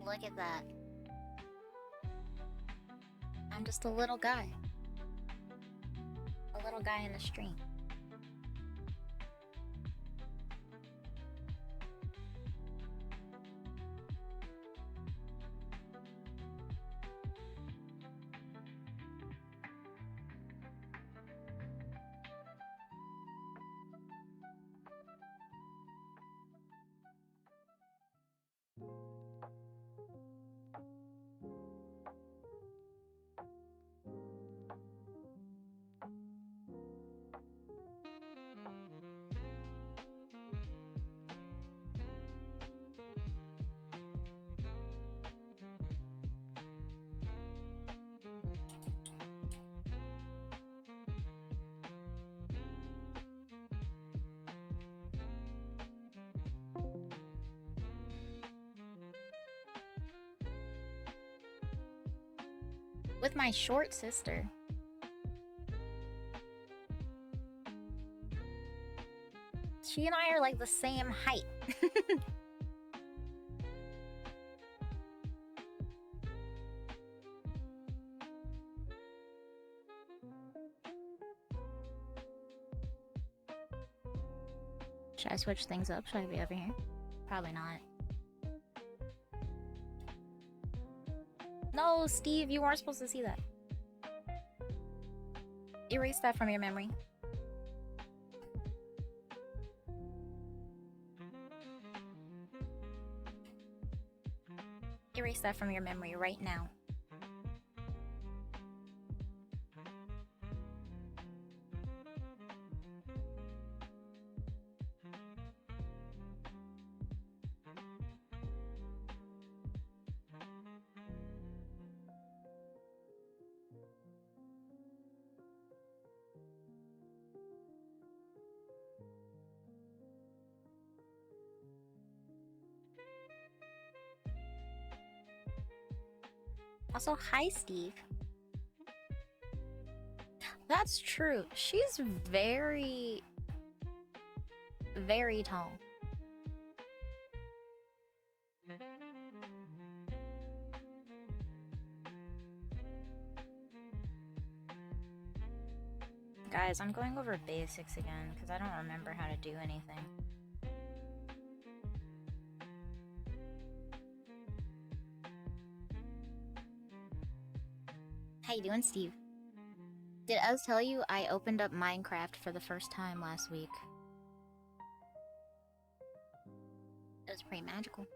Look at that. I'm just a little guy. A little guy in the street. With my short sister. She and I are like the same height. Should I switch things up? Should I be over here? Probably not. No, Steve, you weren't supposed to see that. Erase that from your memory. Erase that from your memory right now. Also, hi, Steve. That's true. She's very, very tall. Guys, I'm going over basics again because I don't remember how to do anything. How you doing, Steve? Did Ez tell you I opened up Minecraft for the first time last week? It was pretty magical.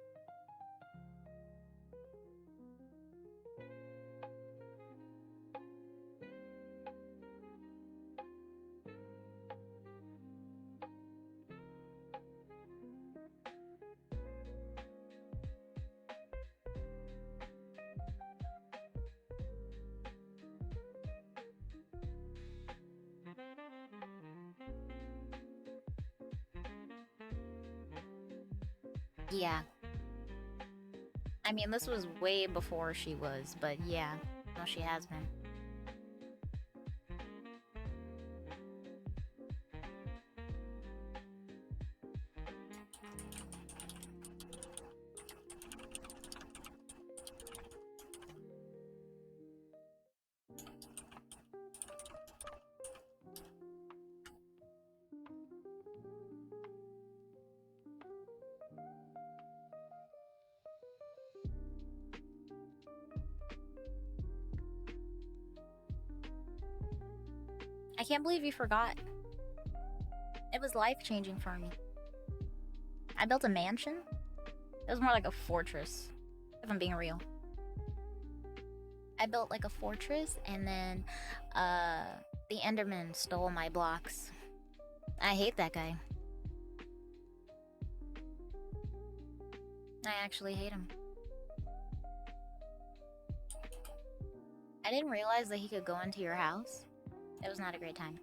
Yeah. I mean, this was way before she was, but yeah. No, she has been. I can't believe you forgot. It was life-changing for me. I built a mansion. It was more like a fortress, if I'm being real. I built like a fortress, and then the Enderman stole my blocks. I hate that guy. I actually hate him. I didn't realize that he could go into your house. It was not a great time.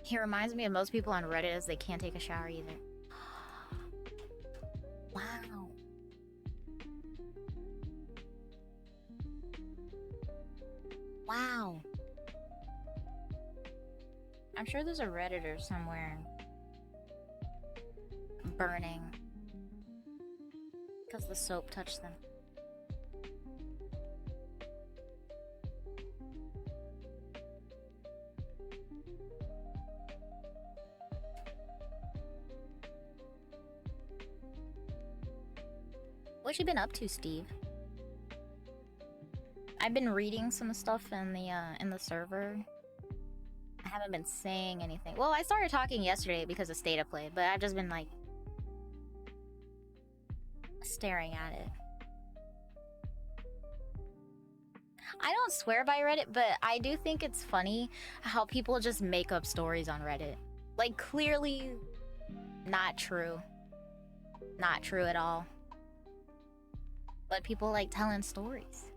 He reminds me of most people on Reddit as they can't take a shower either. Wow. Wow. I'm sure there's a Redditor somewhere burning because the soap touched them. What you been up to, Steve? I've been reading some stuff in the server. I haven't been saying anything. Well, I started talking yesterday because of State of Play, but I've just been like staring at it. I don't swear by Reddit, but I do think it's funny how people just make up stories on Reddit. Like, clearly not true. Not true at all. But people like telling stories.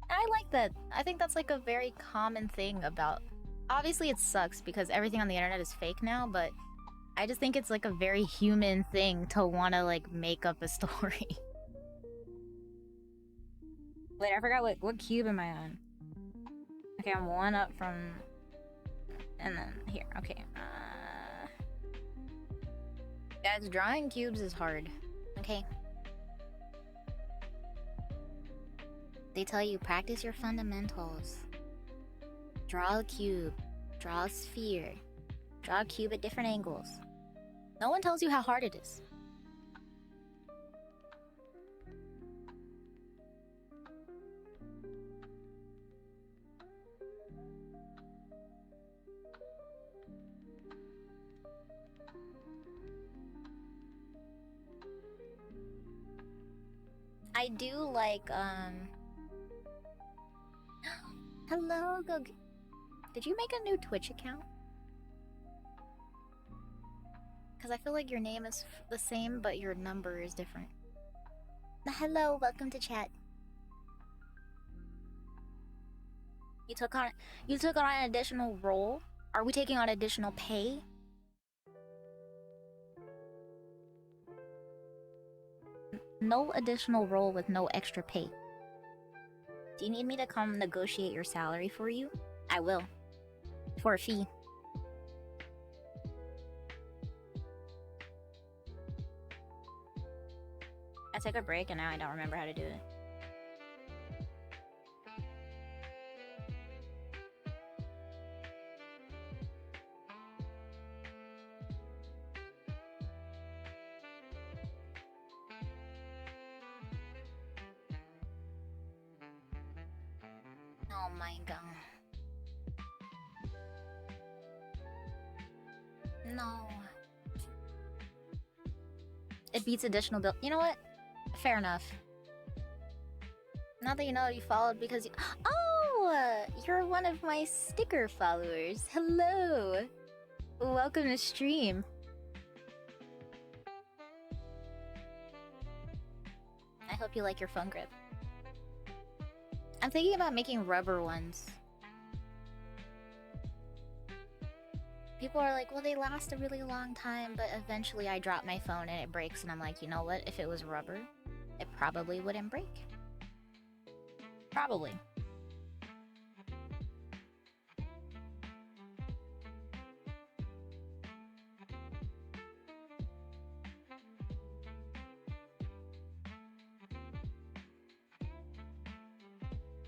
I like that. I think that's like a very common thing about... Obviously it sucks because everything on the internet is fake now, but I just think it's like a very human thing to want to like make up a story. Wait, I forgot what cube am I on? Okay, I'm one up from... And then here, okay. Guys, drawing cubes is hard. Okay. They tell you, practice your fundamentals. Draw a cube. Draw a sphere. Draw a cube at different angles. No one tells you how hard it is. I do like, Hello, Did you make a new Twitch account? Because I feel like your name is the same, but your number is different. Hello, welcome to chat. You took on an additional role? Are we taking on additional pay? No additional role with no extra pay. Do you need me to come negotiate your salary for you? I will. For a fee. I took a break and now I don't remember how to do it. Oh my god. No. It beats additional bill. You know what? Fair enough. Now that you know you followed because you... Oh! You're one of my sticker followers. Hello! Welcome to stream. I hope you like your phone grip. I'm thinking about making rubber ones. People are like, well, they last a really long time, but eventually I drop my phone and it breaks, and I'm like, you know what? If it was rubber, it probably wouldn't break. Probably.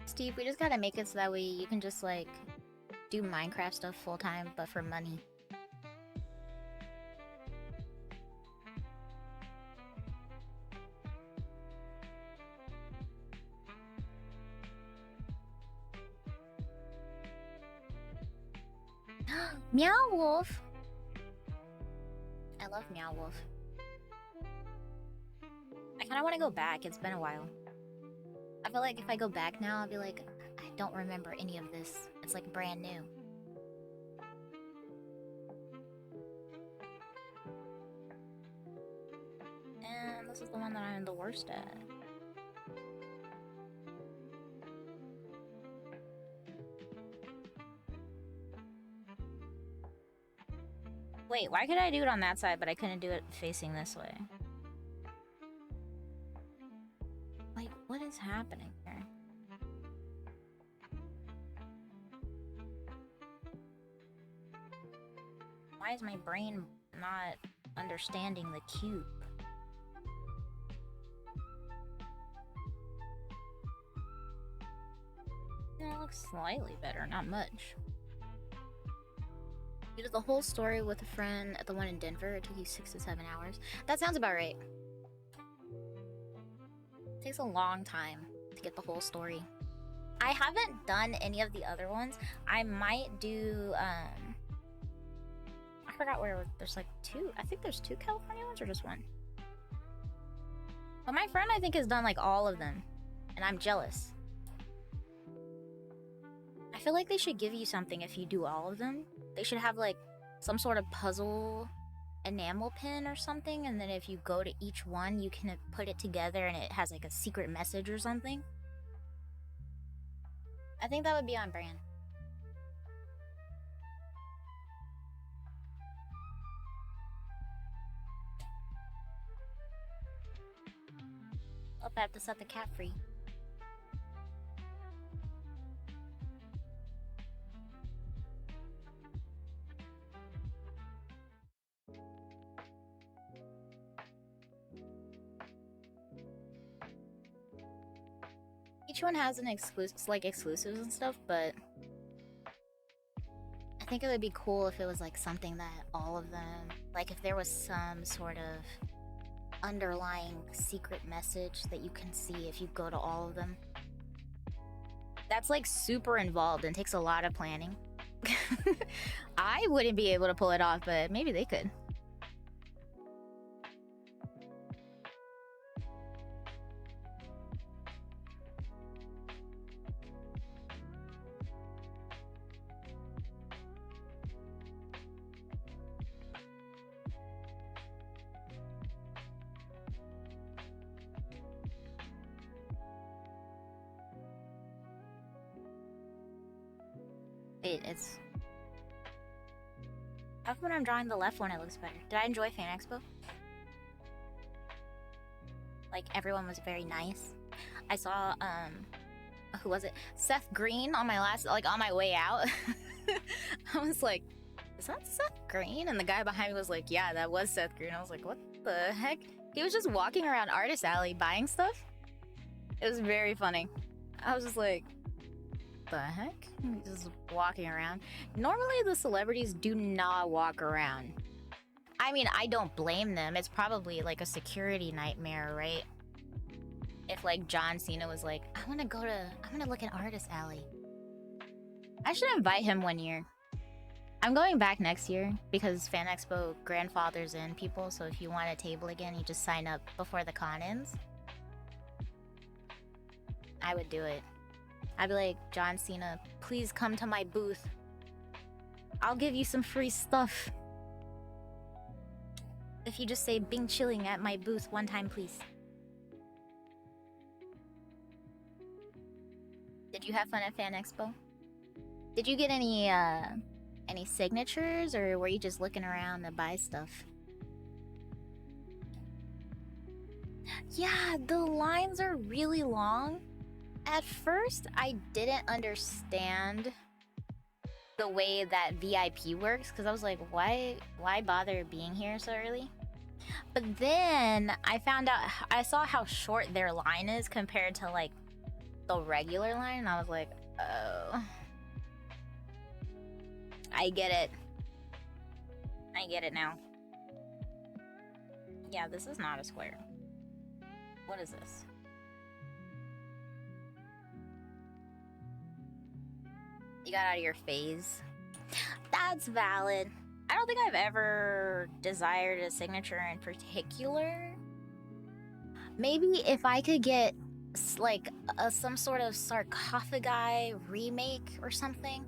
Steve, we just gotta make it so that way you can just, like, do Minecraft stuff full-time, but for money. Meow Wolf! I love Meow Wolf. I kinda wanna go back, it's been a while. I feel like if I go back now, I'll be like, I don't remember any of this. It's like brand new. And this is the one that I'm the worst at. Wait, why could I do it on that side, but I couldn't do it facing this way? Like, what is happening here? Why is my brain not understanding the cube? It looks slightly better, not much. You did the whole story with a friend at the one in Denver. It took you 6 to 7 hours. That sounds about right. It takes a long time to get the whole story. I haven't done any of the other ones. I might do, I forgot where, there's like 2. I think there's 2 California ones or just 1. But my friend, I think, has done like all of them. And I'm jealous. I feel like they should give you something if you do all of them. They should have like some sort of puzzle enamel pin or something, and then if you go to each one, you can put it together and it has like a secret message or something. I think that would be on brand. I'll have to set the cat free. Each one has an exclusive, like exclusives and stuff, but I think it would be cool if it was like something that all of them, like if there was some sort of underlying secret message that you can see if you go to all of them. That's like super involved and takes a lot of planning. I wouldn't be able to pull it off, but maybe they could. Wait, it's... How come when I'm drawing the left one it looks better? Did I enjoy Fan Expo? Like, everyone was very nice. I saw, who was it? Seth Green on my last, like, on my way out. I was like, is that Seth Green? And the guy behind me was like, yeah, that was Seth Green. I was like, what the heck? He was just walking around Artist Alley buying stuff. It was very funny. I was just like, the heck? Just walking around. Normally the celebrities do not walk around. I mean, I don't blame them. It's probably like a security nightmare, right? If like John Cena was like, I'm gonna look at Artist Alley. I should invite him one year. I'm going back next year because Fan Expo grandfathers in people, so if you want a table again, you just sign up before the con ends. I would do it. I'd be like, John Cena, please come to my booth. I'll give you some free stuff. If you just say Bing Chilling at my booth one time, please. Did you have fun at Fan Expo? Did you get any signatures, or were you just looking around to buy stuff? Yeah, the lines are really long. At first, I didn't understand the way that VIP works, because I was like, why bother being here so early? But then I found out, I saw how short their line is compared to like the regular line, and I was like, oh, I get it. I get it now. Yeah, this is not a square. What is this? You got out of your phase. That's valid. I don't think I've ever desired a signature in particular. Maybe if I could get like some sort of sarcophagi remake or something,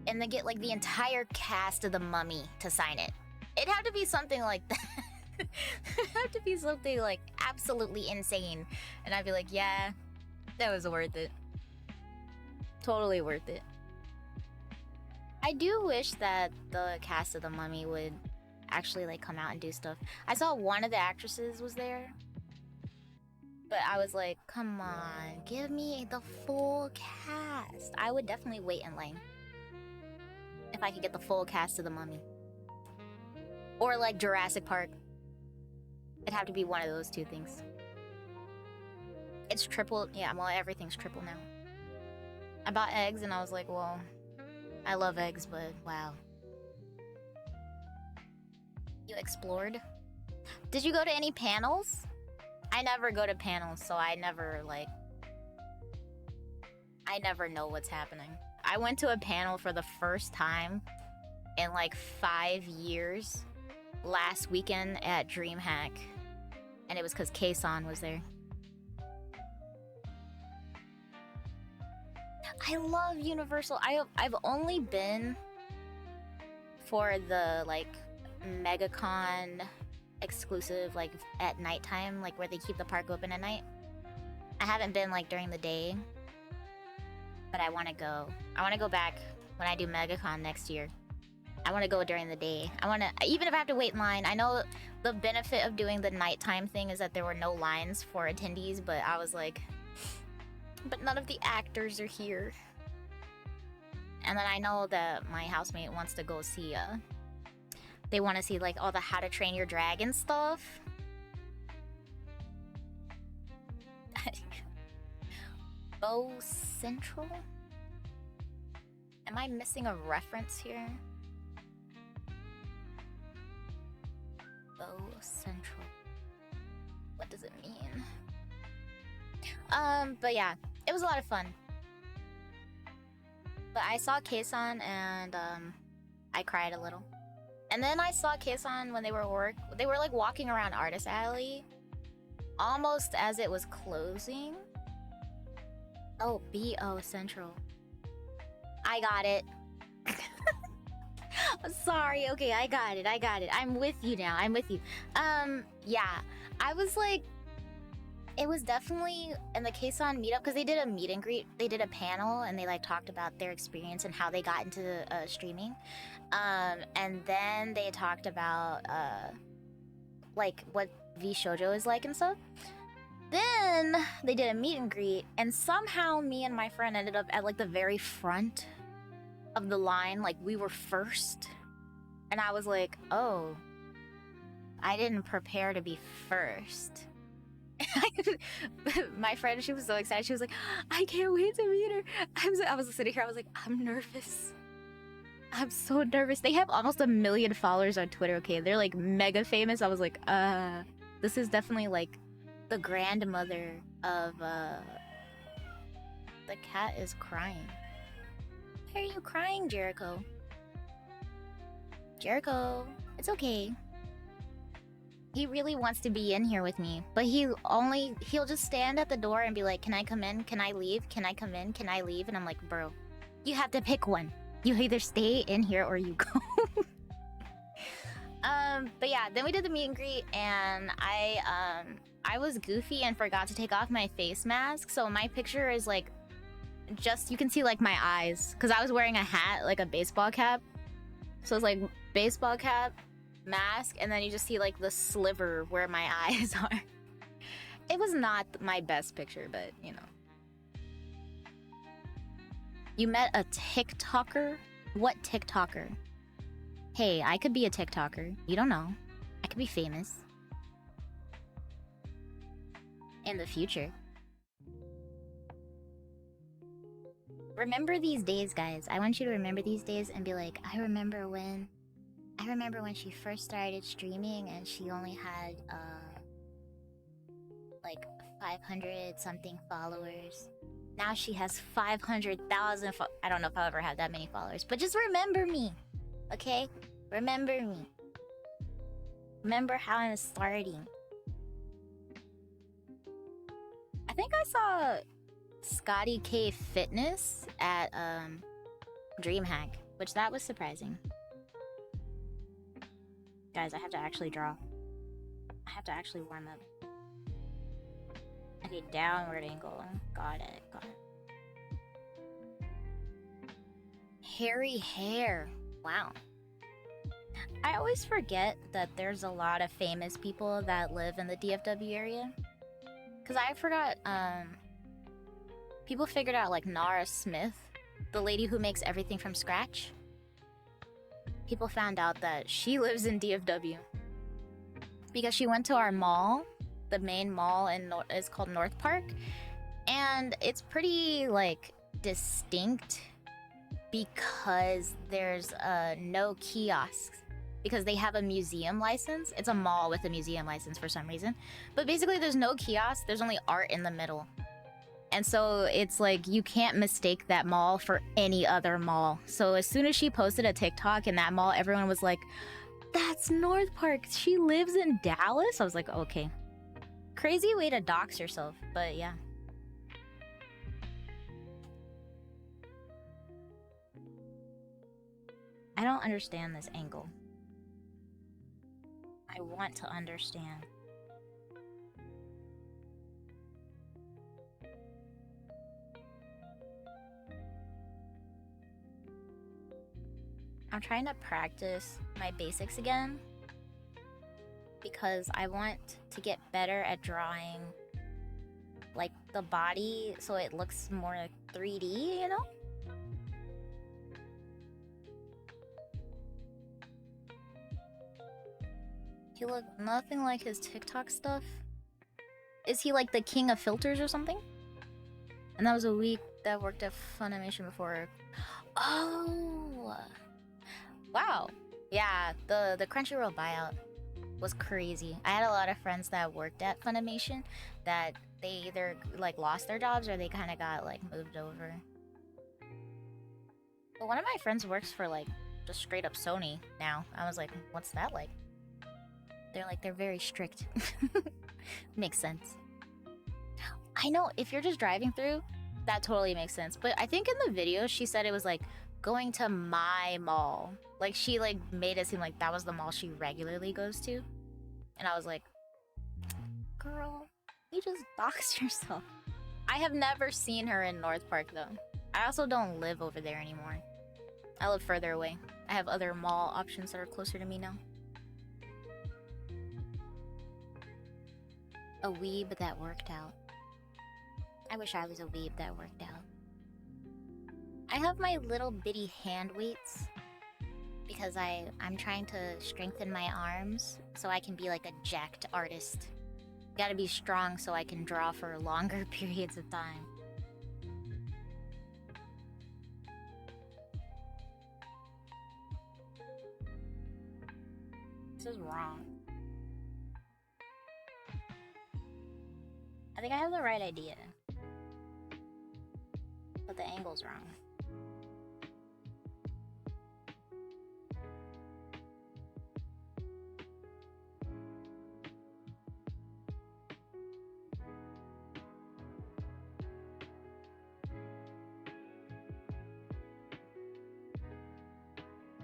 and then get like the entire cast of The Mummy to sign it. It'd have to be something like that. It'd have to be something like absolutely insane. And I'd be like, yeah, that was worth it. Totally worth it. I do wish that the cast of The Mummy would actually like come out and do stuff. I saw one of the actresses was there, but I was like, come on, give me the full cast. I would definitely wait in line if I could get the full cast of The Mummy. Or like Jurassic Park. It'd have to be one of those two things. It's triple. Yeah, well, everything's triple now. I bought eggs and I was like, well, I love eggs, but wow. You explored? Did you go to any panels? I never go to panels, so I never know what's happening. I went to a panel for the first time in like 5 years last weekend at DreamHack, and it was because K-san was there. I love Universal. I've only been for the like MegaCon exclusive, like at nighttime, like where they keep the park open at night. I haven't been like during the day, but I want to go. I want to go back when I do MegaCon next year. I want to go during the day. I want to, even if I have to wait in line. I know the benefit of doing the nighttime thing is that there were no lines for attendees, but I was like, but none of the actors are here. And then I know that my housemate wants to go see, they want to see like all the How to Train Your Dragon stuff. Bo Central? Am I missing a reference here? Bo Central. What does it mean? But yeah, it was a lot of fun. But I saw K-san and I cried a little. And then I saw K-san when they were like walking around Artist Alley almost as it was closing. Oh, B.O. Central. I got it. Sorry, okay, I got it. I'm with you now. Yeah. I was like, it was definitely in the K-san meetup, because they did a meet and greet. They did a panel and they like talked about their experience and how they got into streaming. And then they talked about like what V Shoujo is like and stuff. Then they did a meet and greet, and somehow me and my friend ended up at like the very front of the line, like we were first. And I was like, oh, I didn't prepare to be first. My friend, she was so excited. She was like, I can't wait to meet her. I was sitting here, I was like, I'm nervous. I'm so nervous. They have almost 1 million followers on Twitter, okay? They're like mega famous. I was like, this is definitely like the grandmother of the cat is crying. Why are you crying, Jericho? Jericho, it's okay. He really wants to be in here with me, but he'll just stand at the door and be like, can I come in? Can I leave? Can I come in? Can I leave? And I'm like, bro, you have to pick one. You either stay in here or you go. But yeah, then we did the meet and greet, and I was goofy and forgot to take off my face mask, so my picture is like, just, you can see like my eyes, because I was wearing a hat, like a baseball cap. So it's like baseball cap, mask, and then you just see like the sliver where my eyes are. It was not my best picture, but you know. You met a TikToker? What TikToker? Hey, I could be a TikToker. You don't know. I could be famous. In the future. Remember these days, guys. I want you to remember these days and be like, I remember when she first started streaming and she only had like 500 something followers. Now she has 500,000 I don't know if I'll ever have that many followers, but just remember me, okay? Remember me. Remember how I'm starting. I think I saw Scotty K Fitness at DreamHack, which that was surprising. Guys, I have to actually draw. I have to actually warm up. Okay, downward angle. Got it. Hairy hair. Wow. I always forget that there's a lot of famous people that live in the DFW area. Cause I forgot, people figured out like Nara Smith, the lady who makes everything from scratch. People found out that she lives in DFW. Because she went to our mall, the main mall is called North Park. And it's pretty like distinct because there's no kiosks. Because they have a museum license. It's a mall with a museum license for some reason. But basically there's no kiosk, there's only art in the middle. And so it's like you can't mistake that mall for any other mall. So as soon as she posted a TikTok in that mall, everyone was like, that's North Park. She lives in Dallas? I was like, okay. Crazy way to dox yourself, but yeah. I don't understand this angle. I want to understand. I'm trying to practice my basics again because I want to get better at drawing like the body so it looks more like 3D, you know? He looked nothing like his TikTok stuff. Is he like the king of filters or something? And that was a week that worked at Funimation before. Oh! Wow. Yeah, the Crunchyroll buyout was crazy. I had a lot of friends that worked at Funimation that they either like lost their jobs or they kind of got like moved over. But one of my friends works for like just straight up Sony now. I was like, what's that like? They're very strict. Makes sense. I know, if you're just driving through, that totally makes sense. But I think in the video, she said it was like going to my mall. Like she like made it seem like that was the mall she regularly goes to. And I was like, girl, you just doxed yourself. I have never seen her in North Park though. I also don't live over there anymore. I live further away. I have other mall options that are closer to me now. A weeb that worked out. I wish I was a weeb that worked out. I have my little bitty hand weights because I'm trying to strengthen my arms so I can be like a jacked artist. Gotta be strong so I can draw for longer periods of time. This is wrong. I think I have the right idea. But the angle's wrong.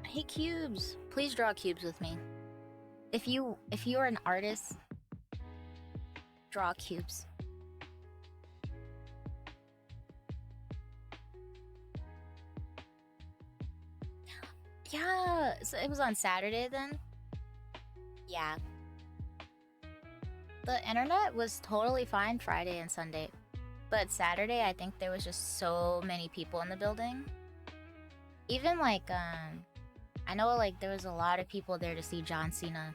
Hey cubes, please draw cubes with me. If you are an artist, draw cubes. Yeah, so it was on Saturday then? Yeah. The internet was totally fine Friday and Sunday. But Saturday, I think there was just so many people in the building. Even like, I know like there was a lot of people there to see John Cena.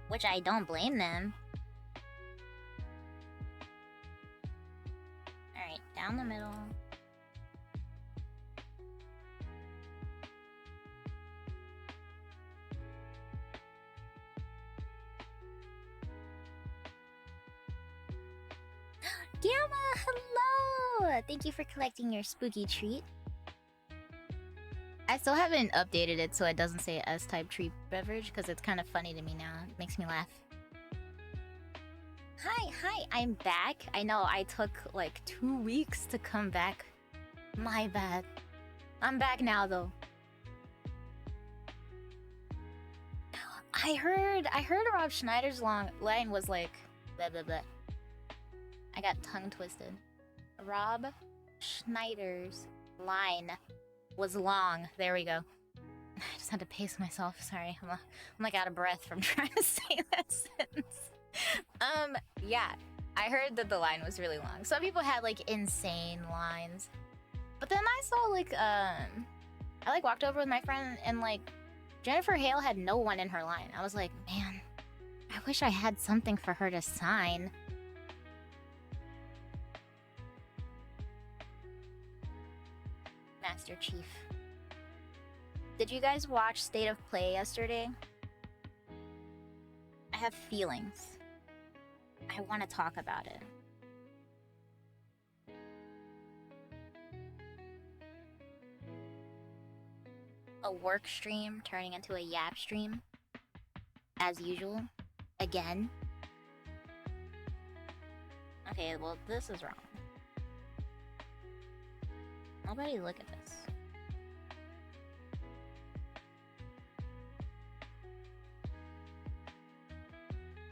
Which I don't blame them. Alright, down the middle. Gamma, hello! Thank you for collecting your spooky treat. I still haven't updated it so it doesn't say S-type treat beverage because it's kind of funny to me now. It makes me laugh. Hi, I'm back. I know I took like 2 weeks to come back. My bad. I'm back now though. I heard Rob Schneider's line was like blah blah blah. I got tongue twisted. Rob Schneider's line was long. There we go. I just had to pace myself. Sorry, I'm like out of breath from trying to say that sentence. Yeah, I heard that the line was really long. Some people had like insane lines, but then I saw like I like walked over with my friend and like Jennifer Hale had no one in her line. I was like, man, I wish I had something for her to sign. Master Chief. Did you guys watch State of Play yesterday? I have feelings. I want to talk about it. A work stream turning into a yap stream. As usual. Again. Okay, well, this is wrong. Nobody look at this.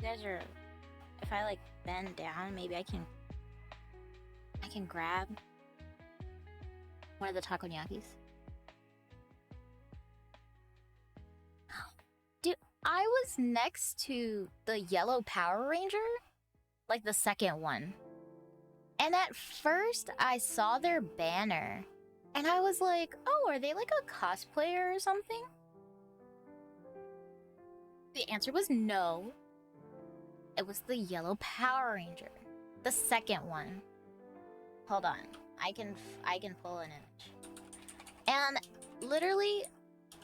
You guys are... If I, like, bend down, maybe I can grab one of the takoyakis. Dude, I was next to the yellow Power Ranger. Like, the second one. And at first, I saw their banner. And I was like, oh, are they like a cosplayer or something? The answer was no. It was the yellow Power Ranger. The second one. Hold on. I can pull an image. And literally,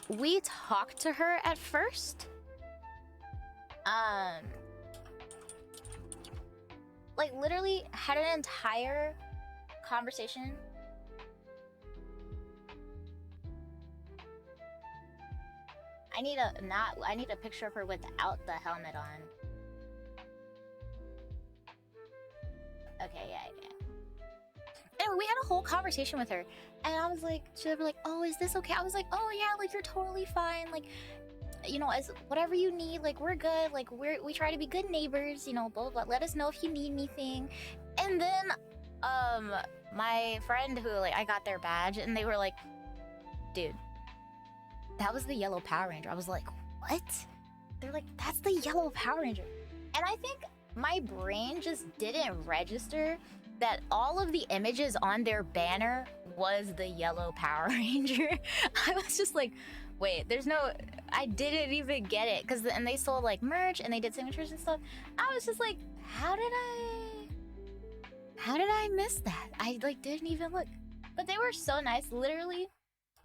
we talked to her at first. Like literally had an entire conversation. I need a picture of her without the helmet on. Okay, yeah. Anyway, we had a whole conversation with her, and I was like, she was like, "Oh, is this okay?" I was like, "Oh yeah, like you're totally fine. Like, you know, as whatever you need, like we're good. Like we try to be good neighbors. You know, blah blah blah. Let us know if you need anything." And then, my friend who like I got their badge, and they were like, "Dude, that was the yellow Power Ranger." I was like, "What?" They're like, "That's the yellow Power Ranger," and I think my brain just didn't register that all of the images on their banner was the yellow Power Ranger. I was just like, wait, there's no... I didn't even get it. And they sold like merch and they did signatures and stuff. I was just like, how did I miss that? I like didn't even look. But they were so nice. Literally,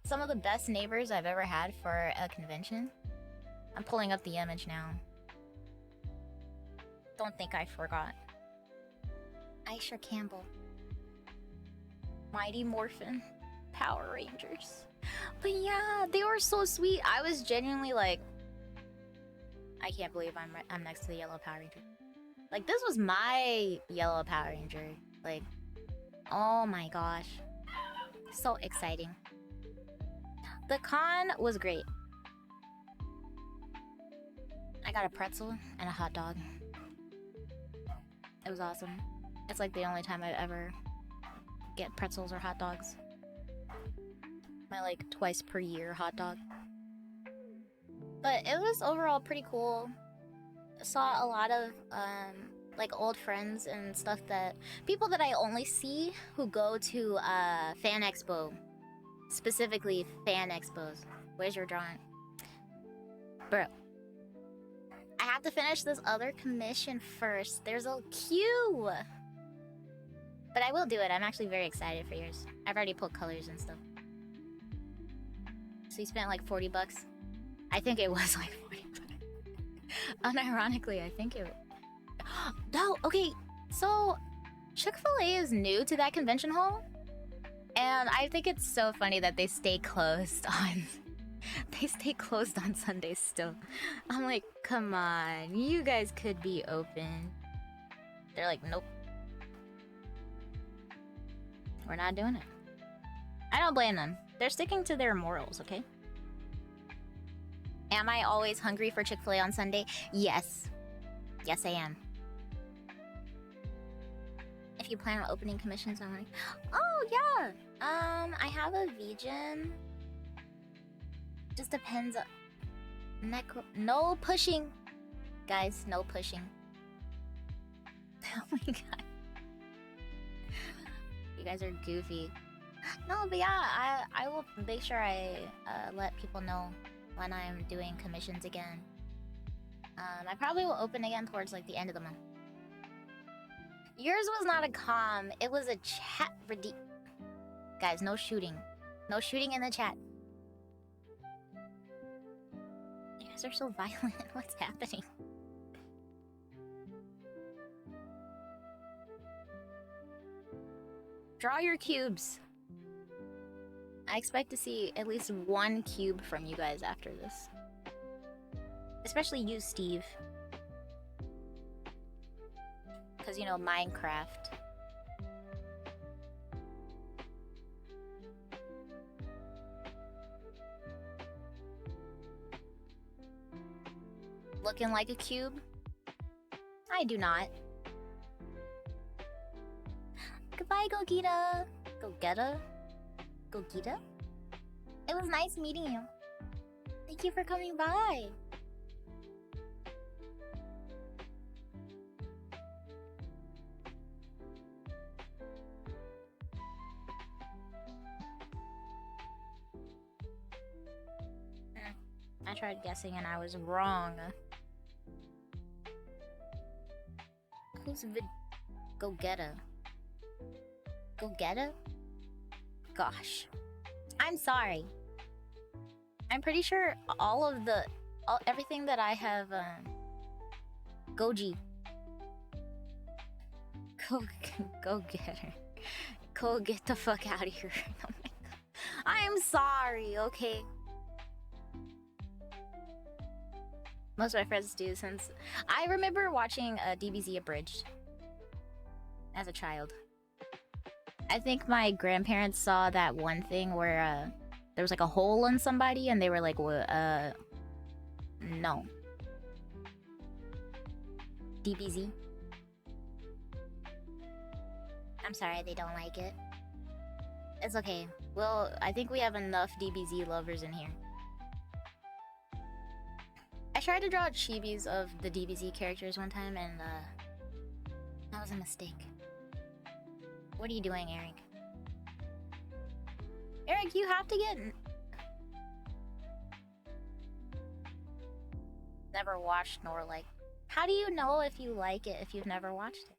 some of the best neighbors I've ever had for a convention. I'm pulling up the image now. Don't think I forgot. Aisha Campbell. Mighty Morphin. Power Rangers. But yeah, they were so sweet. I was genuinely like, I can't believe I'm next to the yellow Power Ranger. Like, this was my yellow Power Ranger. Like, oh my gosh. So exciting. The con was great. I got a pretzel and a hot dog. It was awesome. It's like the only time I'd ever get pretzels or hot dogs. My like twice per year hot dog. But it was overall pretty cool. Saw a lot of like old friends and stuff that people that I only see who go to Fan Expo. Specifically Fan Expos. Where's your drawing? Bro. I have to finish this other commission first. There's a queue. But I will do it. I'm actually very excited for yours. I've already pulled colors and stuff. So you spent like 40 bucks? I think it was like 40 bucks. Unironically, I think it... No, okay. So, Chick-fil-A is new to that convention hall. And I think it's so funny that they stay closed on... They stay closed on Sundays still. I'm like, come on. You guys could be open. They're like, nope. We're not doing it. I don't blame them. They're sticking to their morals, okay? Am I always hungry for Chick-fil-A on Sunday? Yes. Yes, I am. If you plan on opening commissions, I'm like, oh, yeah. I have a vegan. Just depends on... No pushing! Guys, no pushing. Oh my god. You guys are goofy. No, but yeah, I will make sure I let people know when I'm doing commissions again. I probably will open again towards like the end of the month. Yours was not a comm, it was a chat. Guys, no shooting. No shooting in the chat. You guys are so violent. What's happening? Draw your cubes. I expect to see at least one cube from you guys after this. Especially you, Steve. Because, you know, Minecraft. Looking like a cube? I do not. Goodbye, Gogeta. Gogeta? Gogeta? It was nice meeting you. Thank you for coming by. I tried guessing and I was wrong. Who's Gogeta? Gogeta? Gosh. I'm sorry. I'm pretty sure everything that I have, Goji. Go get her. Go get the fuck out of here. Oh my god. I'm sorry, okay? Most of my friends do, since I remember watching DBZ Abridged as a child. I think my grandparents saw that one thing where there was like a hole in somebody and they were like, no. DBZ. I'm sorry they don't like it. It's okay. Well, I think we have enough DBZ lovers in here. I tried to draw chibis of the DBZ characters one time and that was a mistake. What are you doing, Eric? Eric, you have to get... Never watched nor like... How do you know if you like it if you've never watched it?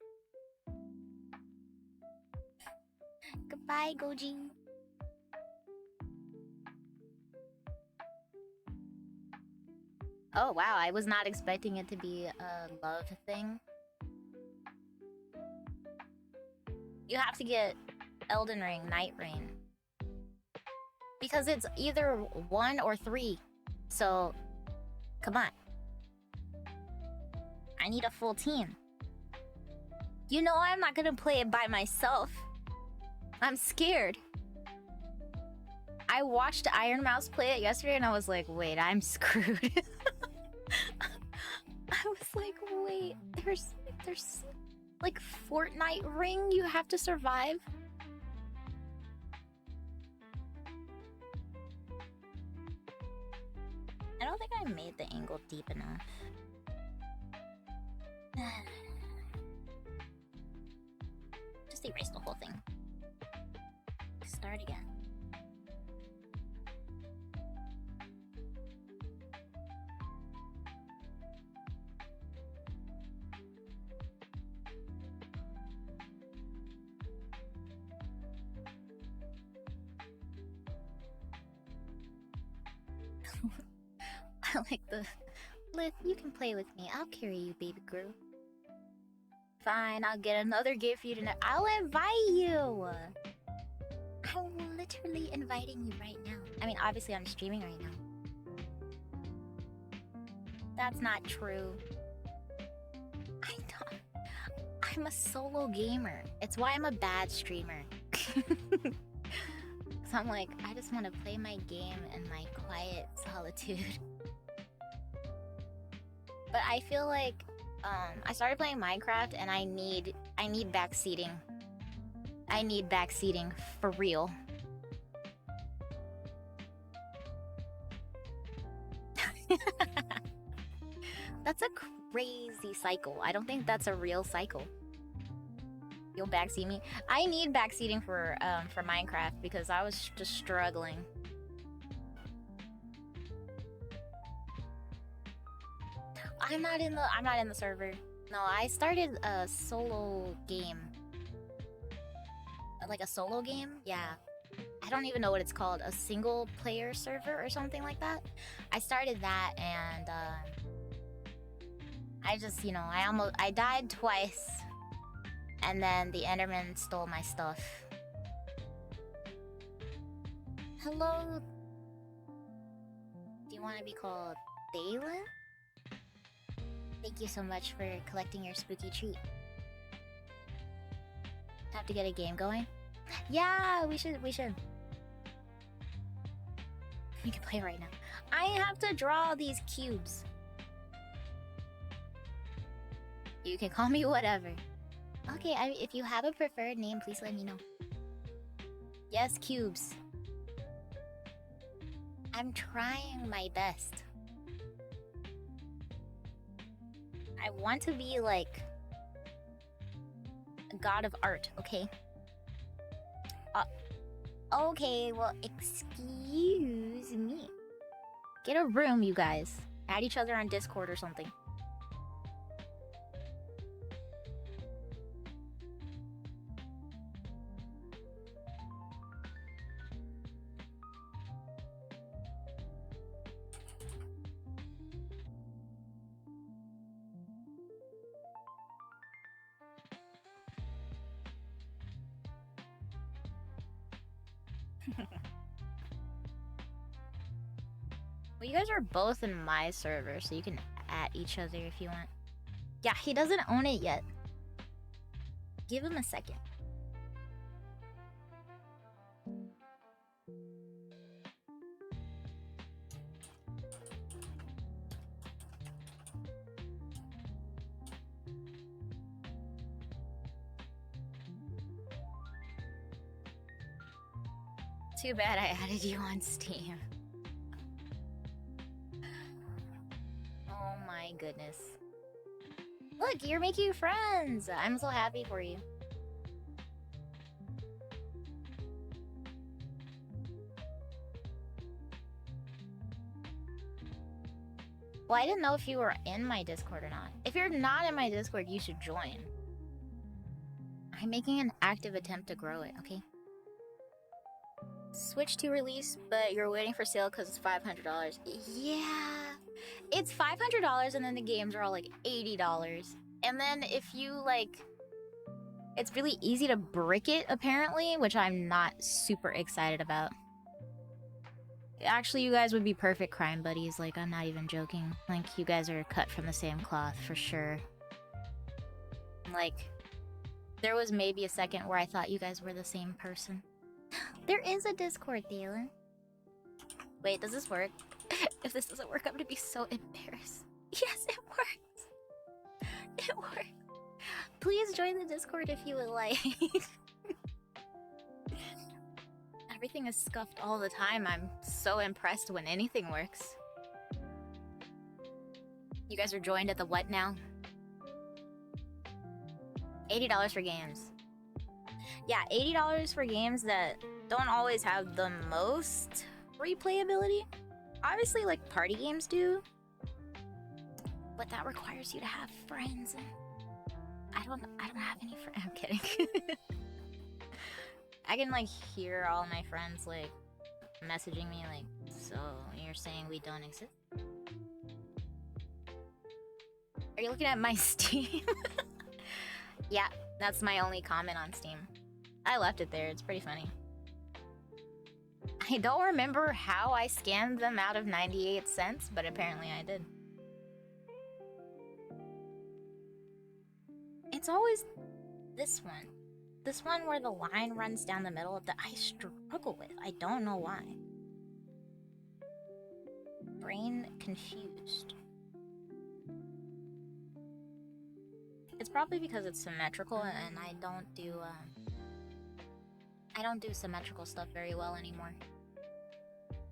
Goodbye, Goji. Oh wow, I was not expecting it to be a love thing. You have to get Elden Ring, Night Rain. Because it's either 1 or 3. So, come on. I need a full team. You know I'm not gonna play it by myself. I'm scared. I watched Iron Mouse play it yesterday and I was like, wait, I'm screwed. I was like, wait, there's like Fortnite ring you have to survive. I don't think I made the angle deep enough. Just erase the whole thing. Start again. I like the... Lith, you can play with me. I'll carry you, baby girl. Fine, I'll get another gift for you tonight. I'll invite you! I'm literally inviting you right now. I mean, obviously I'm streaming right now. That's not true. I don't... I'm a solo gamer. It's why I'm a bad streamer. So I'm like, I just want to play my game in my quiet solitude. But I feel like I started playing Minecraft and I need backseating. I need backseating for real. That's a crazy cycle. I don't think that's a real cycle. You'll backseat me. I need backseating for Minecraft because I was just struggling. I'm not in the server. No, I started a solo game. Like a solo game? Yeah. I don't even know what it's called. A single player server or something like that. I started that and I just, you know, I died twice. And then the Enderman stole my stuff. Hello? Do you want to be called Dalen? Thank you so much for collecting your spooky treat. Have to get a game going? Yeah, we should. You can play right now. I have to draw these cubes. You can call me whatever. Okay, if you have a preferred name, please let me know. Yes, cubes. I'm trying my best. I want to be like a god of art, okay? Okay, well, excuse me. Get a room, you guys. Add each other on Discord or something. Well, you guys are both in my server, so you can at each other if you want. Yeah, he doesn't own it yet. Give him a second. Too bad I added you on Steam. Oh my goodness. Look, you're making friends! I'm so happy for you. Well, I didn't know if you were in my Discord or not. If you're not in my Discord, you should join. I'm making an active attempt to grow it, okay? Switch to release, but you're waiting for sale because it's $500. Yeah, it's $500 and then the games are all like $80. And then if you like, it's really easy to brick it apparently, which I'm not super excited about. Actually, you guys would be perfect crime buddies, like I'm not even joking. Like you guys are cut from the same cloth for sure. Like, there was maybe a second where I thought you guys were the same person. There is a Discord, Dalen. Wait, does this work? If this doesn't work, I'm gonna be so embarrassed. Yes, it works! It works! Please join the Discord if you would like. Everything is scuffed all the time. I'm so impressed when anything works. You guys are joined at the what now? $80 for games. Yeah, $80 for games that don't always have the most replayability. Obviously, like, party games do. But that requires you to have friends, and I don't have any friends. I'm kidding. I can, like, hear all my friends, like, messaging me, like, so you're saying we don't exist? Are you looking at my Steam? Yeah, that's my only comment on Steam. I left it there, it's pretty funny. I don't remember how I scammed them out of 98 cents, but apparently I did. It's always this one. This one where the line runs down the middle that I struggle with. I don't know why. Brain confused. It's probably because it's symmetrical and I don't do symmetrical stuff very well anymore.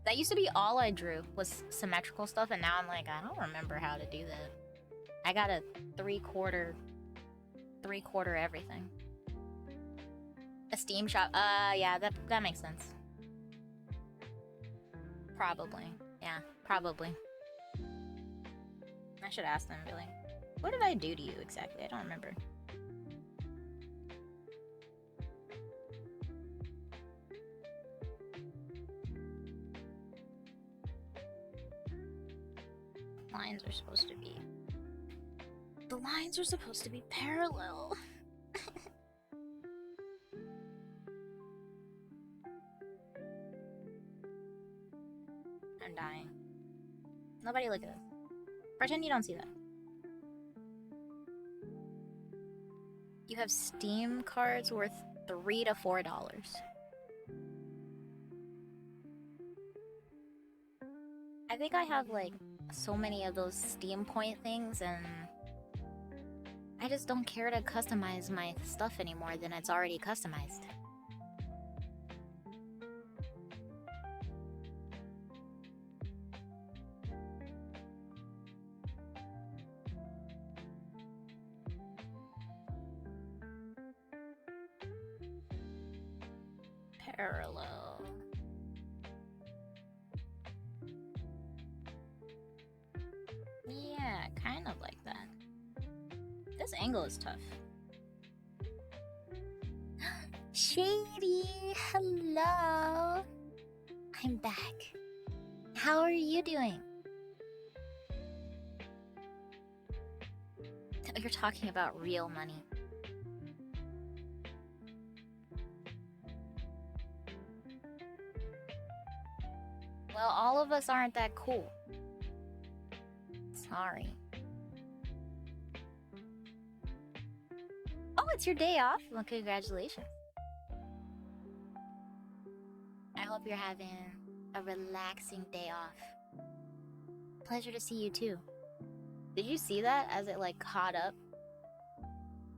That used to be all I drew was symmetrical stuff, and now I'm like, I don't remember how to do that. I got a three-quarter everything. A Steam shop. Yeah, that makes sense. Probably. Yeah, probably. I should ask them, be like, what did I do to you exactly? I don't remember. Lines are supposed to be... The lines are supposed to be parallel. I'm dying. Nobody look at this. Pretend you don't see that. You have Steam cards worth $3 to $4. I think I have like so many of those Steam point things, and I just don't care to customize my stuff anymore than it's already customized. Parallel. Yeah, kind of like that. This angle is tough. Shady, hello. I'm back. How are you doing? You're talking about real money. Well, all of us aren't that cool. Sorry. Oh, it's your day off? Well, congratulations. I hope you're having a relaxing day off. Pleasure to see you too. Did you see that as it like caught up?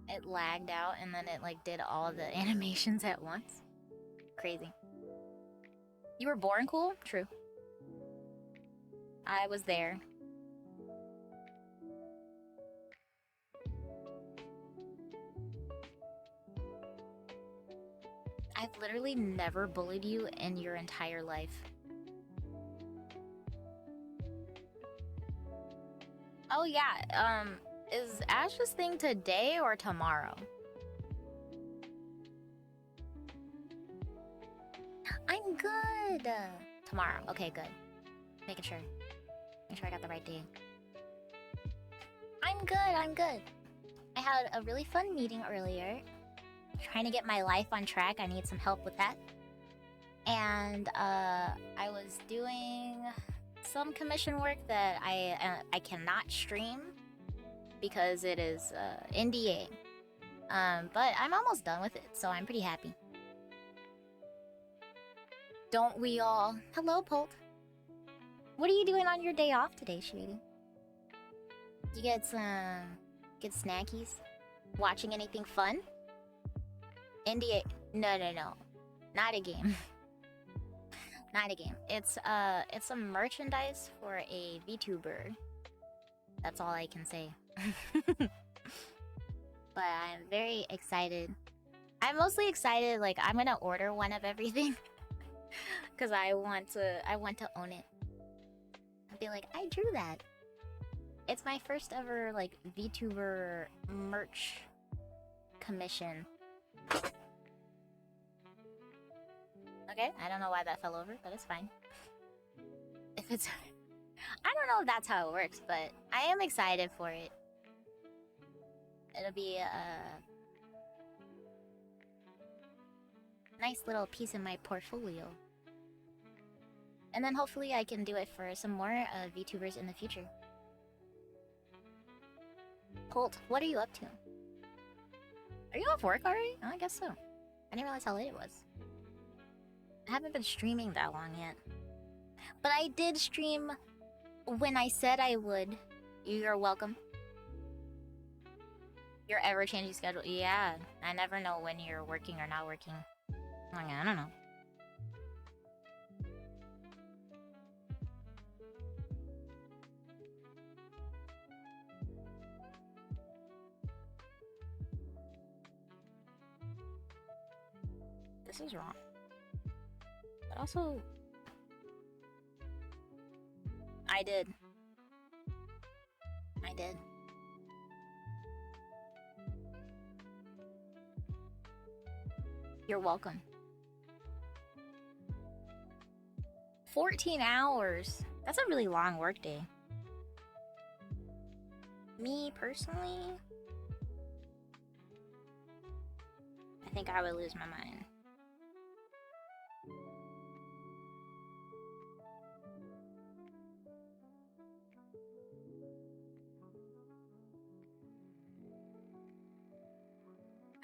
It lagged out and then it like did all the animations at once. Crazy. You were born cool? True. I was there. I've literally never bullied you in your entire life. Oh yeah, is Ash's thing today or tomorrow? I'm good. Tomorrow. Okay, good. Making sure. Make sure I got the right day. I'm good. I had a really fun meeting earlier. Trying to get my life on track. I need some help with that. And I was doing some commission work that I cannot stream because it is NDA. But I'm almost done with it, so I'm pretty happy. Don't we all? Hello, Polt. What are you doing on your day off today, Shady? You get some good snackies? Watching anything fun? NDA? No. Not a game. Not a game. It's some merchandise for a VTuber. That's all I can say. But I'm very excited. I'm mostly excited, like I'm gonna order one of everything. Cause I want to own it. I'll be like, I drew that. It's my first ever like VTuber merch commission. Okay, I don't know why that fell over, but it's fine. If it's... I don't know if that's how it works, but I am excited for it. It'll be a nice little piece in my portfolio. And then hopefully I can do it for some more VTubers in the future. Colt, what are you up to? Are you off work already? Oh, I guess so. I didn't realize how late it was. I haven't been streaming that long yet. But I did stream when I said I would. You're welcome. Your ever-changing schedule. Yeah, I never know when you're working or not working. Like, I don't know. This is wrong. But also, I did. I did. You're welcome. 14 hours. That's a really long workday. Me personally, I think I would lose my mind.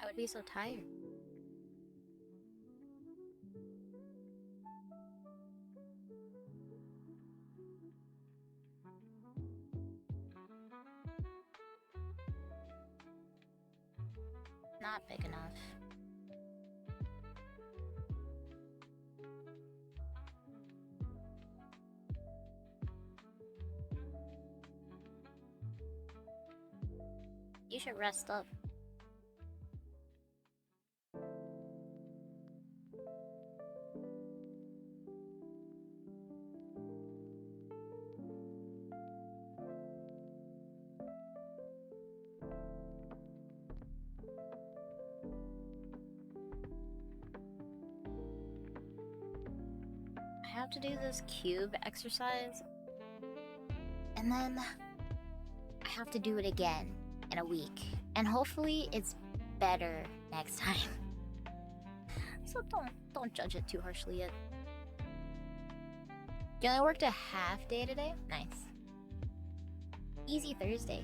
I would be so tired. Not big enough. You should rest up. I have to do this cube exercise, and then I have to do it again in a week, and hopefully it's better next time. So don't judge it too harshly yet. You only worked a half day today? Nice. Easy Thursday.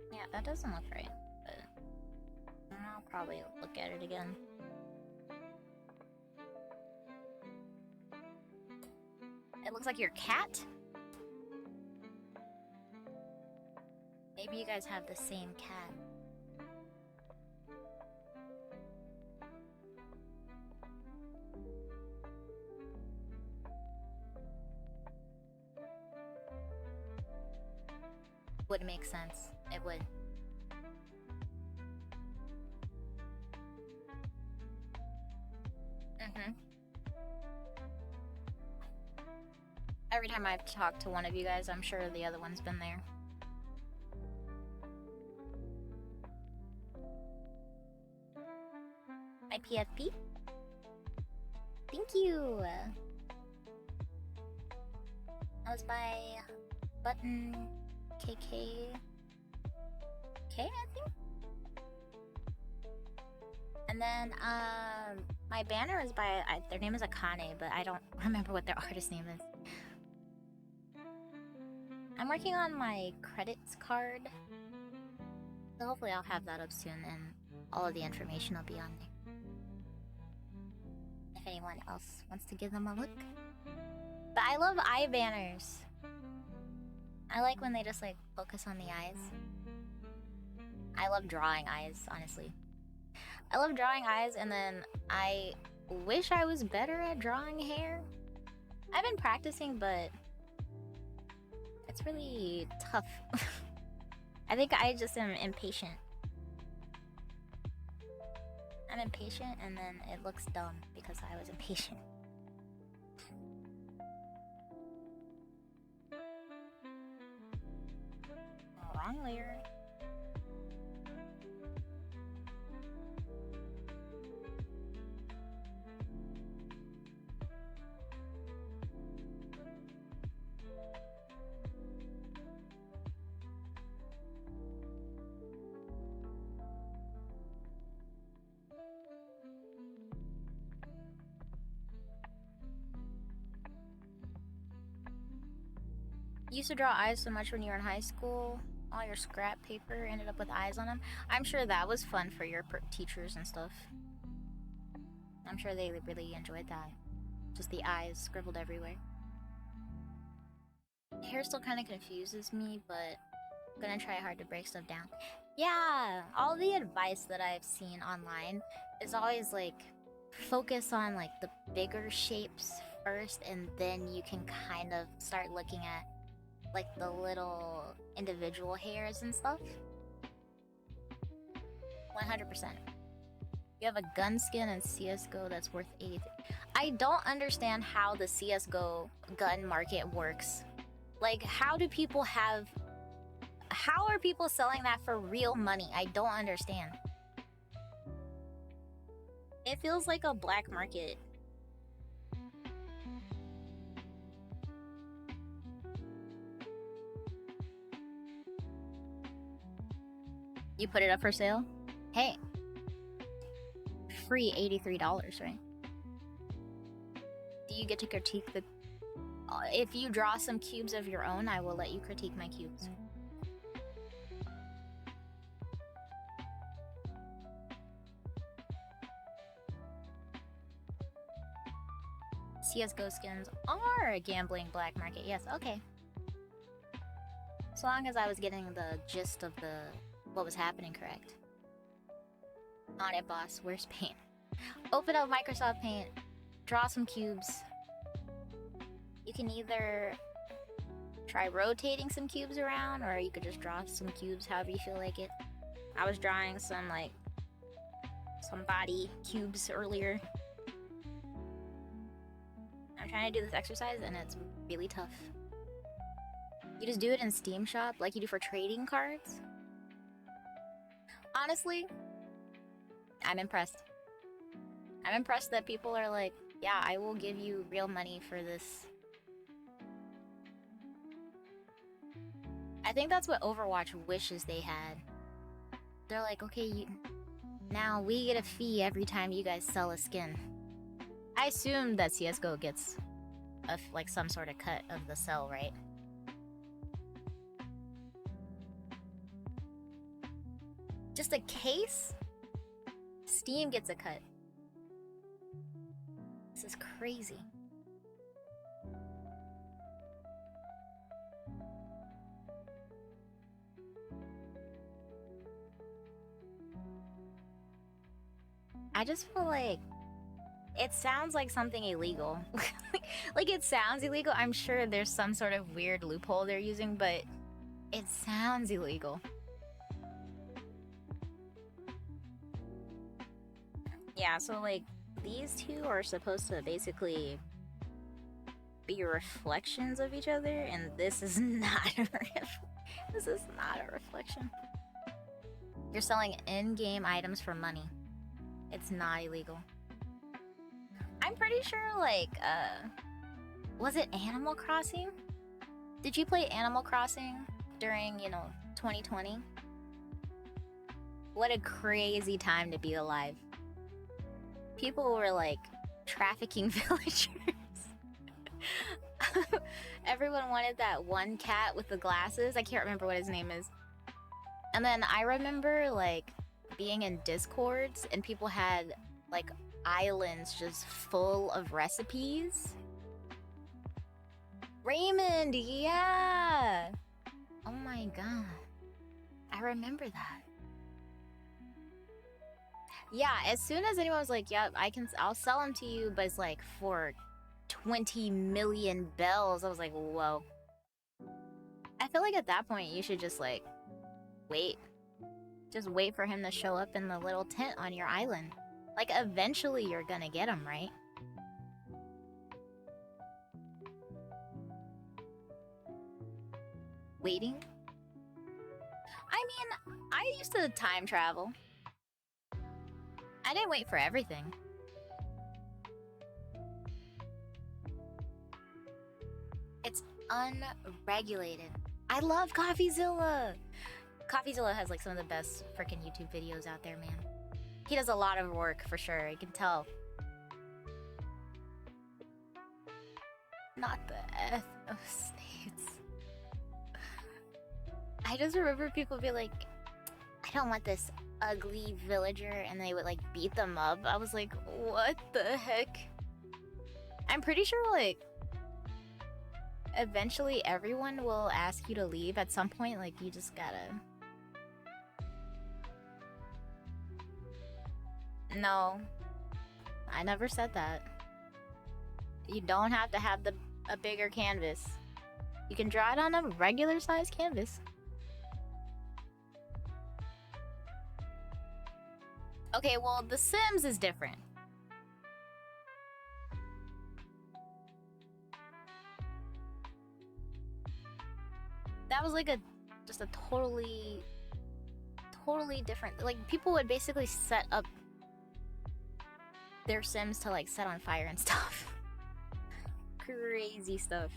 Yeah, that doesn't look right, but I'll probably look at it again. It looks like your cat? Maybe you guys have the same cat. Would make sense. It would. Every time I've talked to one of you guys, I'm sure the other one's been there. My PFP? Thank you! That was by Button KK. K, I think? And then, my banner is by, their name is Akane, but I don't remember what their artist name is. I'm working on my credits card, so hopefully I'll have that up soon, and all of the information will be on there. If anyone else wants to give them a look. But I love eye banners. I like when they just like focus on the eyes. I love drawing eyes, honestly. I love drawing eyes, and then I wish I was better at drawing hair. I've been practicing, but it's really tough. I think I just am impatient. I'm impatient, and then it looks dumb because I was impatient. Wrong layer. You used to draw eyes so much when you were in high school. All your scrap paper ended up with eyes on them. I'm sure that was fun for your teachers and stuff. I'm sure they really enjoyed that. Just the eyes scribbled everywhere. Hair still kind of confuses me, but Gonna try hard to break stuff down. Yeah, all the advice that I've seen online is always like focus on like the bigger shapes first, and then you can kind of start looking at like the little individual hairs and stuff. 100%. You have a gun skin in CSGO that's worth 80. I don't understand how the CSGO gun market works. Like, how are people selling that for real money? I don't understand. It feels like a black market. You put it up for sale? Hey. Free $83, right? Do you get to critique the... if you draw some cubes of your own, I will let you critique my cubes. CSGO skins are a gambling black market. Yes, okay. So long as I was getting the gist of what was happening correct. On it, boss. Where's Paint? Open up Microsoft Paint. Draw some cubes. You can either try rotating some cubes around, or you could just draw some cubes however you feel like it. I was drawing some body cubes earlier. I'm trying to do this exercise and it's really tough. You just do it in Steam Shop like you do for trading cards? Honestly, I'm impressed. I'm impressed that people are like, yeah, I will give you real money for this. I think that's what Overwatch wishes they had. They're like, okay, now we get a fee every time you guys sell a skin. I assume that CSGO gets like some sort of cut of the sell, right? Just a case? Steam gets a cut. This is crazy. I just feel like it sounds like something illegal. Like, it sounds illegal. I'm sure there's some sort of weird loophole they're using, but it sounds illegal. Yeah, so like these two are supposed to basically be reflections of each other, and this is not this is not a reflection. You're selling in-game items for money. It's not illegal. I'm pretty sure, like, was it Animal Crossing? Did you play Animal Crossing during, 2020? What a crazy time to be alive. People were, like, trafficking villagers. Everyone wanted that one cat with the glasses. I can't remember what his name is. And then I remember, like, being in Discords and people had, like, islands just full of recipes. Raymond, yeah! Oh my god. I remember that. Yeah, as soon as anyone was like, yep, I'll sell them to you, but it's like for 20 million bells, I was like, whoa. I feel like at that point you should just like wait. Just wait for him to show up in the little tent on your island. Like, eventually you're gonna get him, right? Waiting? I mean, I used to time travel. I didn't wait for everything. It's unregulated. I love CoffeeZilla! CoffeeZilla has like some of the best freaking YouTube videos out there, man. He does a lot of work for sure, you can tell. Not the ethno states. I just remember people be like, I don't want this ugly villager, and they would like beat them up. I was like, what the heck? I'm pretty sure like Eventually, everyone will ask you to leave at some point. Like, you just gotta. No, I never said that. You don't have to have a bigger canvas. You can draw it on a regular size canvas. Okay, well, The Sims is different. That was like just a totally different. Like, people would basically set up their Sims to like set on fire and stuff. Crazy stuff.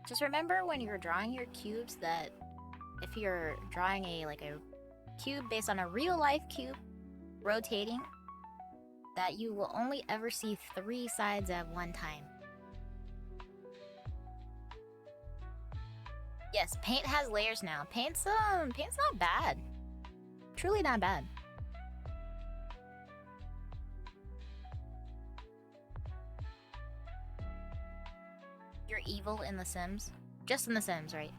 Just remember when you're drawing your cubes that if you're drawing a cube based on a real life cube rotating, that you will only ever see 3 sides at one time. Yes, paint has layers now. Paint's not bad. Truly not bad. You're evil in The Sims? Just in The Sims, right?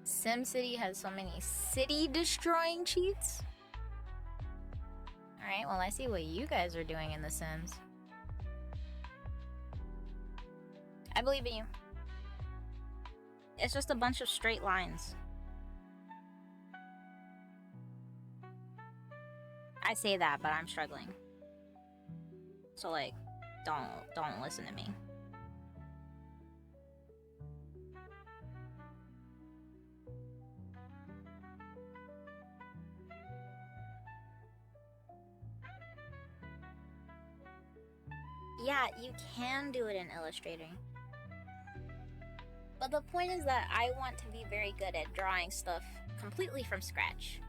SimCity has so many city-destroying cheats? Alright, well, I see what you guys are doing in The Sims. I believe in you. It's just a bunch of straight lines. I say that, but I'm struggling. So, like, don't listen to me. Yeah, you can do it in Illustrator. But the point is that I want to be very good at drawing stuff completely from scratch.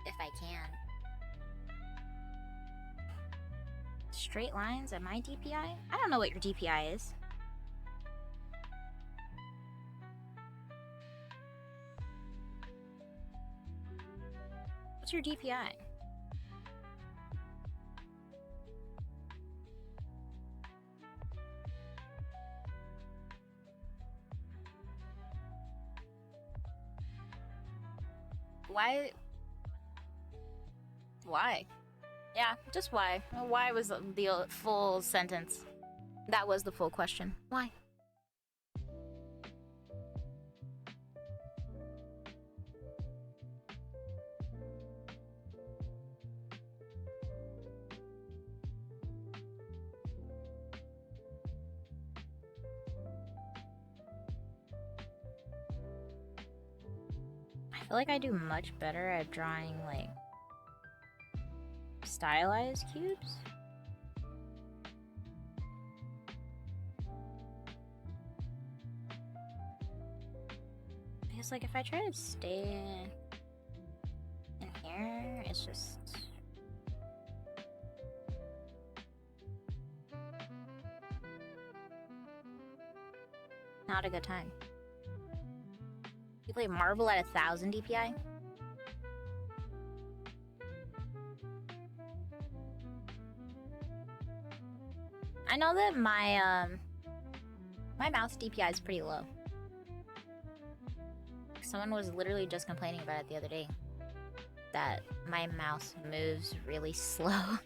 If I can. Straight lines at my DPI? I don't know what your DPI is. What's your DPI? Why? Why? Yeah, just why. Why was the full sentence. That was the full question. Why? I feel like I do much better at drawing, like, stylized cubes. Because, like, if I try to stay in here, it's just... not a good time. You play Marvel at 1,000 DPI? I know that my mouse DPI is pretty low. Someone was literally just complaining about it the other day. That my mouse moves really slow.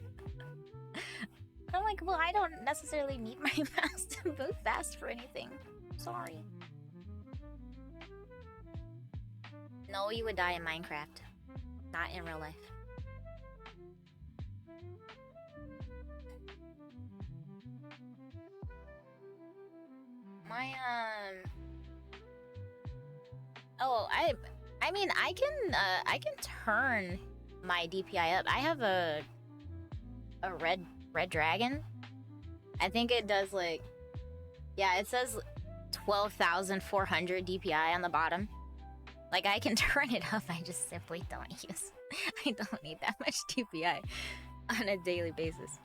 I'm like, well, I don't necessarily need my mouse to move fast for anything. Sorry. No, you would die in Minecraft. Not in real life. My, oh, I mean, I can turn my DPI up. I have a red dragon. I think it does, like, yeah, it says 12,400 DPI on the bottom. Like, I can turn it up, I just simply don't use. I don't need that much DPI. on a daily basis.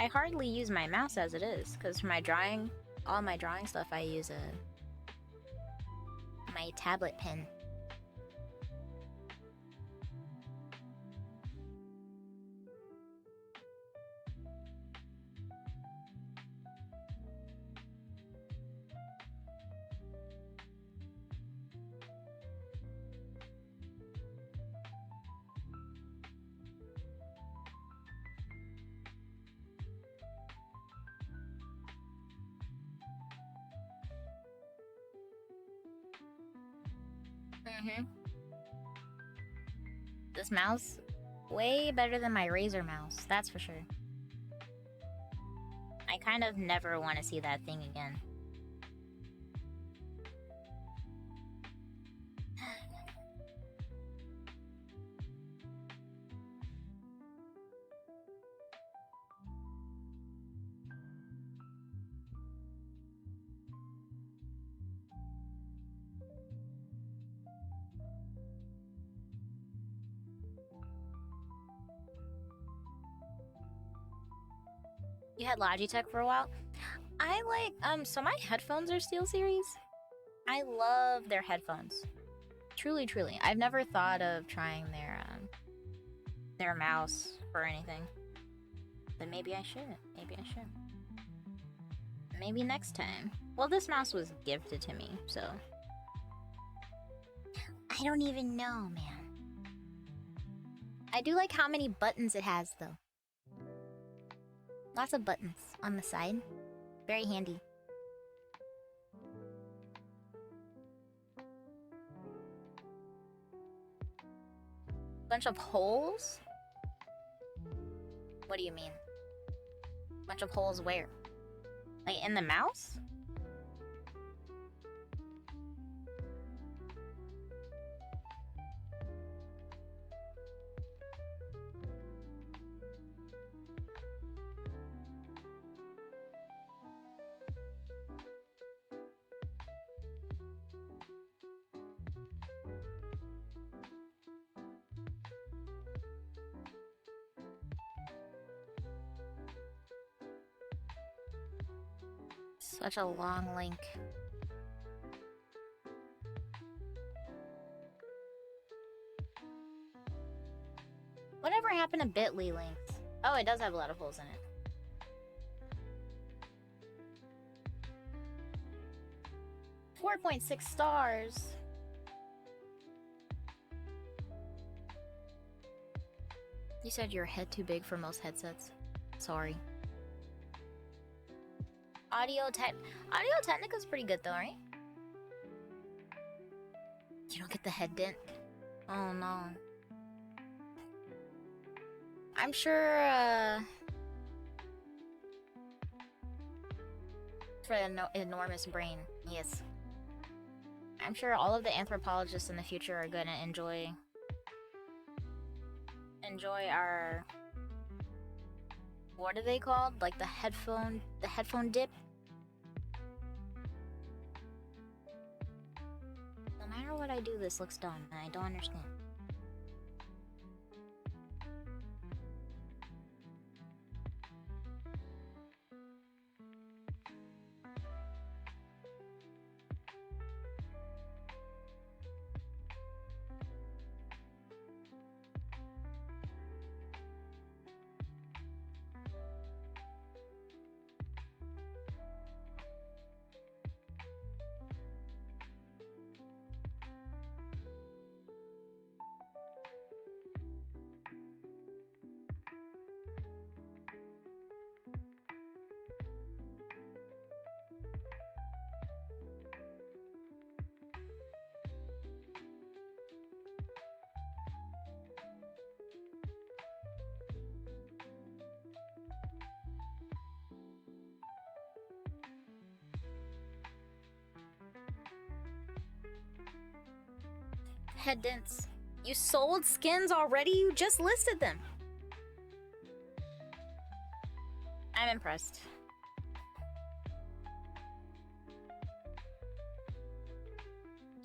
I hardly use my mouse as it is, because for my drawing, all my drawing stuff, I use my tablet pen. This mouse, way better than my Razer mouse, that's for sure. I kind of never want to see that thing again. You had Logitech for a while? I like, so my headphones are SteelSeries. I love their headphones. Truly, truly. I've never thought of trying their mouse or anything. But maybe I should. Maybe I should. Maybe next time. Well, this mouse was gifted to me, so... I don't even know, man. I do like how many buttons it has, though. Lots of buttons on the side. Very handy. Bunch of holes? What do you mean? Bunch of holes where? Like in the mouse? Such a long link. Whatever happened to Bitly links? Oh, it does have a lot of holes in it. 4.6 stars. You said your head too big for most headsets. Sorry. Audio Technica's pretty good though, right? You don't get the head dent? Oh no. I'm sure, for an enormous brain, yes. I'm sure all of the anthropologists in the future are gonna enjoy our... What are they called? Like the headphone dip? No matter what I do, this looks dumb, and I don't understand. Head dents. You sold skins already? You just listed them. I'm impressed.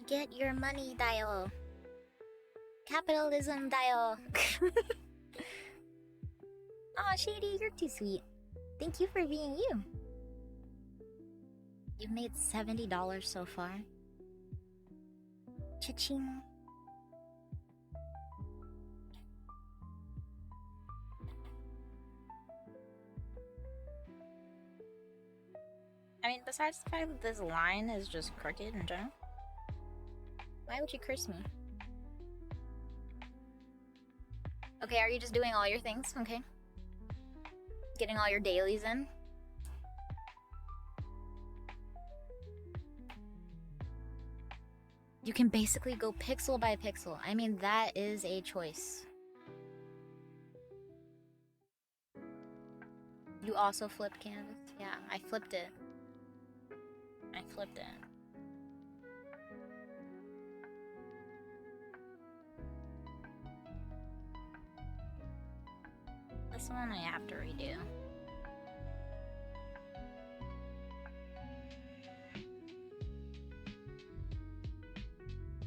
Get your money, Dio. Capitalism, Dio. Aw, Shady, you're too sweet. Thank you for being you. You've made $70 so far. Cha-ching. I mean, besides the fact that this line is just crooked in general, why would you curse me? Okay, are you just doing all your things? Okay. Getting all your dailies in? You can basically go pixel by pixel. I mean, that is a choice. You also flipped canvas? Yeah, I flipped it. I flipped it. This one I have to redo.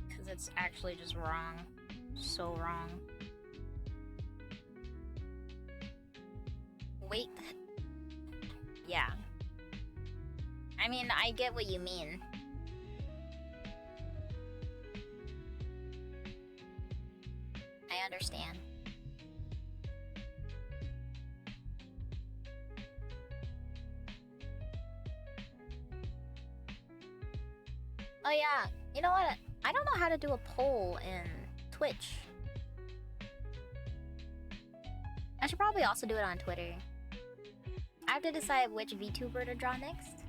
Because it's actually just wrong. So wrong. Wait. Yeah. I mean, I get what you mean. I understand. Oh yeah, you know what? I don't know how to do a poll in Twitch. I should probably also do it on Twitter. I have to decide which VTuber to draw next.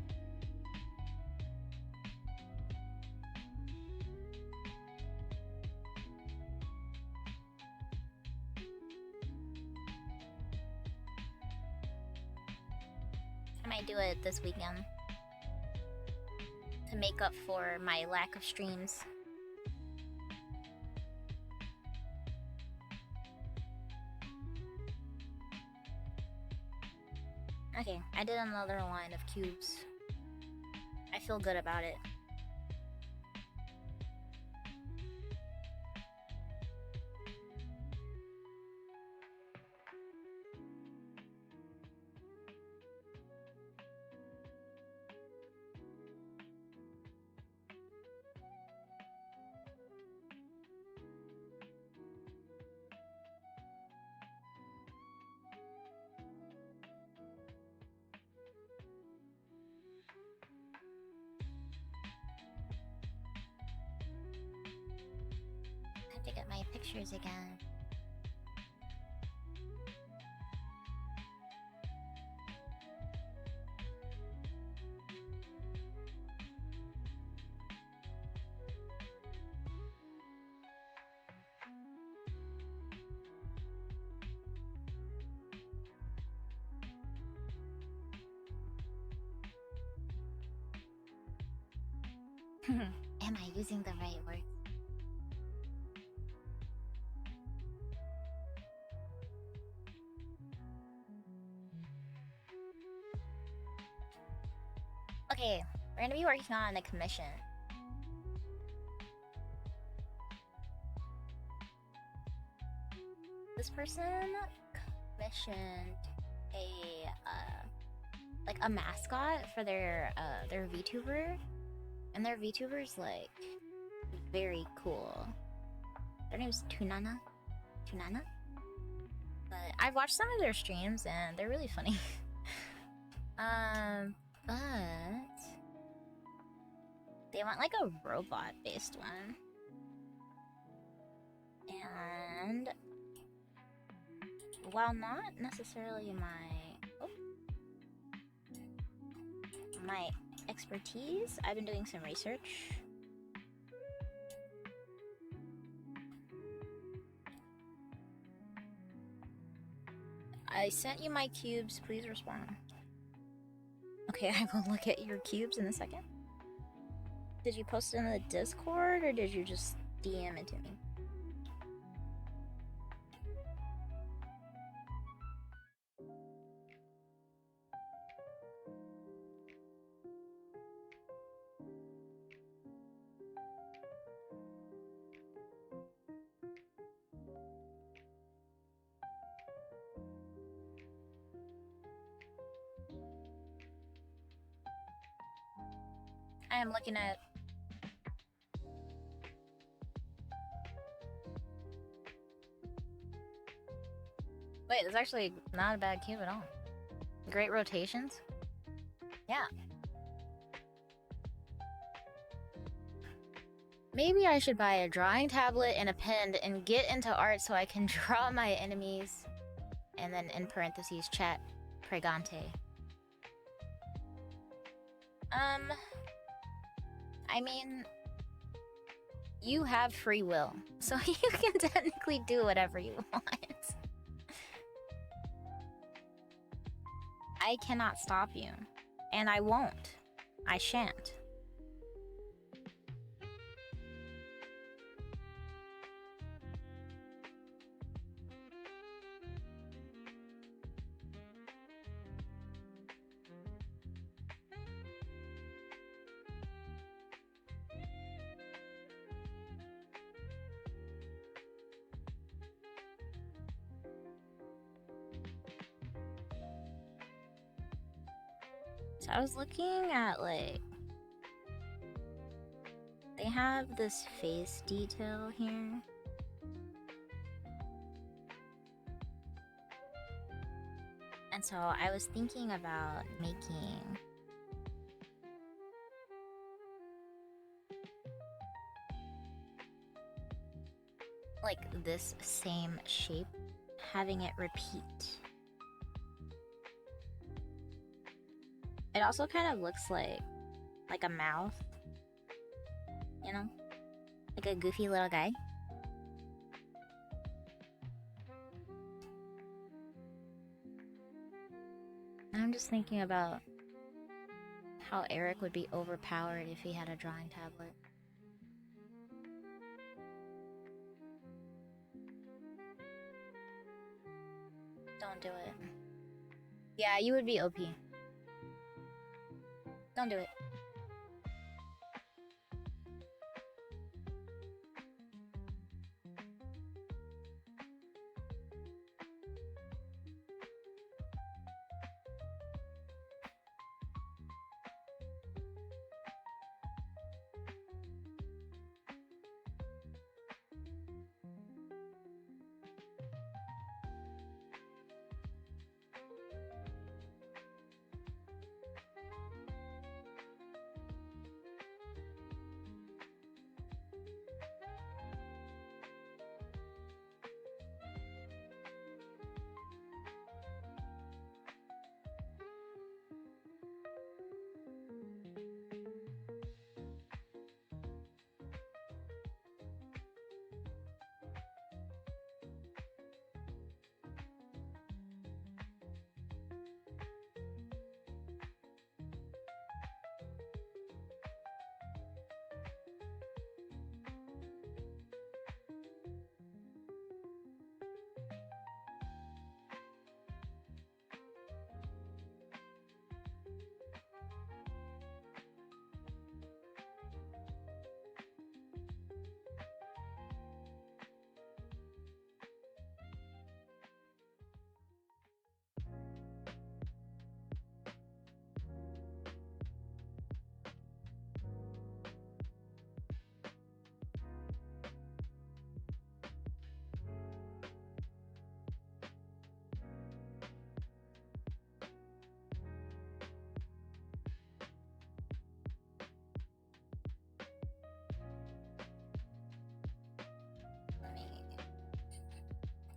I might do it this weekend to make up for my lack of streams. Okay, I did another line of cubes. I feel good about it. I have to get my pictures again. Am I using the right words? Okay, we're gonna be working on a commission. This person commissioned a mascot for their VTuber, and their VTuber's like very cool. Their name's Tunana. But I've watched some of their streams and they're really funny. But they want like a robot based one. And while not necessarily my expertise, I've been doing some research. I sent you my cubes, please respond. Okay, I will look at your cubes in a second. Did you post it in the Discord or did you just DM it to me? I'm looking at. Wait, it's actually not a bad cube at all. Great rotations. Yeah. Maybe I should buy a drawing tablet and a pen and get into art so I can draw my enemies. And then in parentheses, chat, pregante. I mean, you have free will, so you can technically do whatever you want. I cannot stop you. And I won't. I shan't. So I was looking at, like, they have this face detail here. And so I was thinking about making like this same shape, having it repeat. It also kind of looks like a mouth, you know? Like a goofy little guy. And I'm just thinking about how Eric would be overpowered if he had a drawing tablet. Don't do it. Yeah, you would be OP. Don't do it.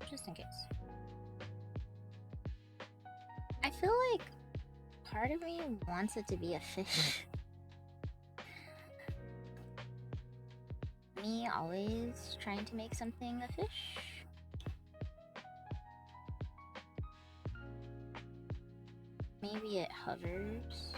Just in case. I feel like part of me wants it to be a fish. Me always trying to make something a fish. Maybe it hovers.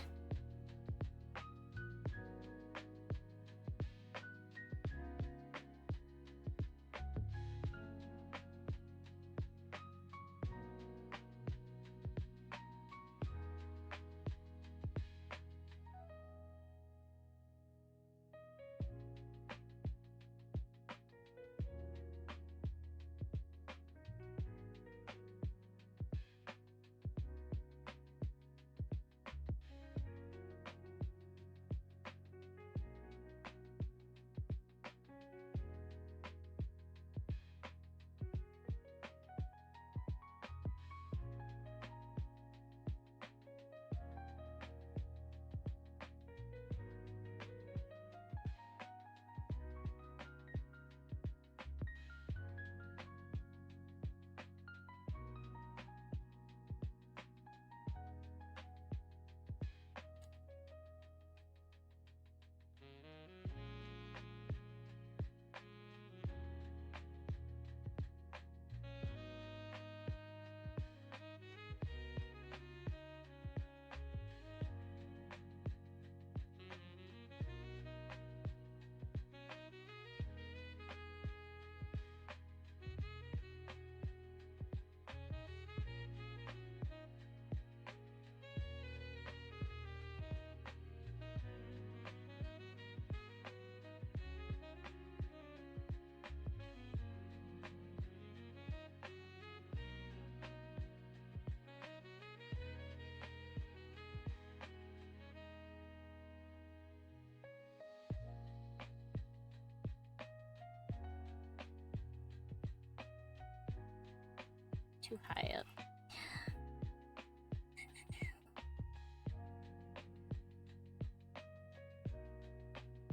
too high up.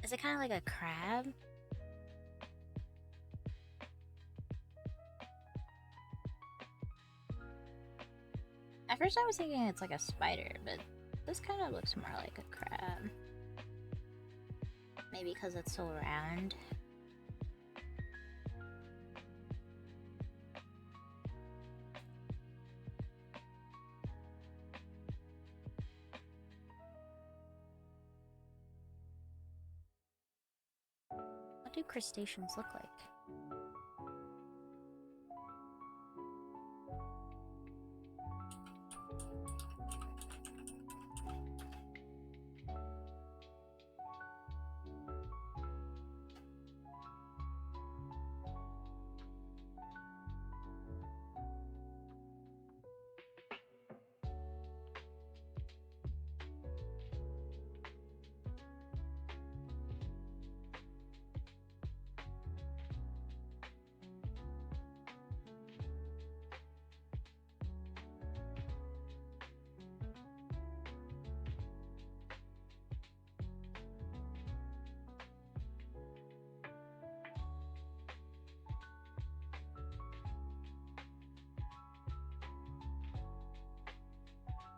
Is it kind of like a crab? At first I was thinking it's like a spider, but this kind of looks more like a crab. Maybe because it's so round. What do crustaceans look like?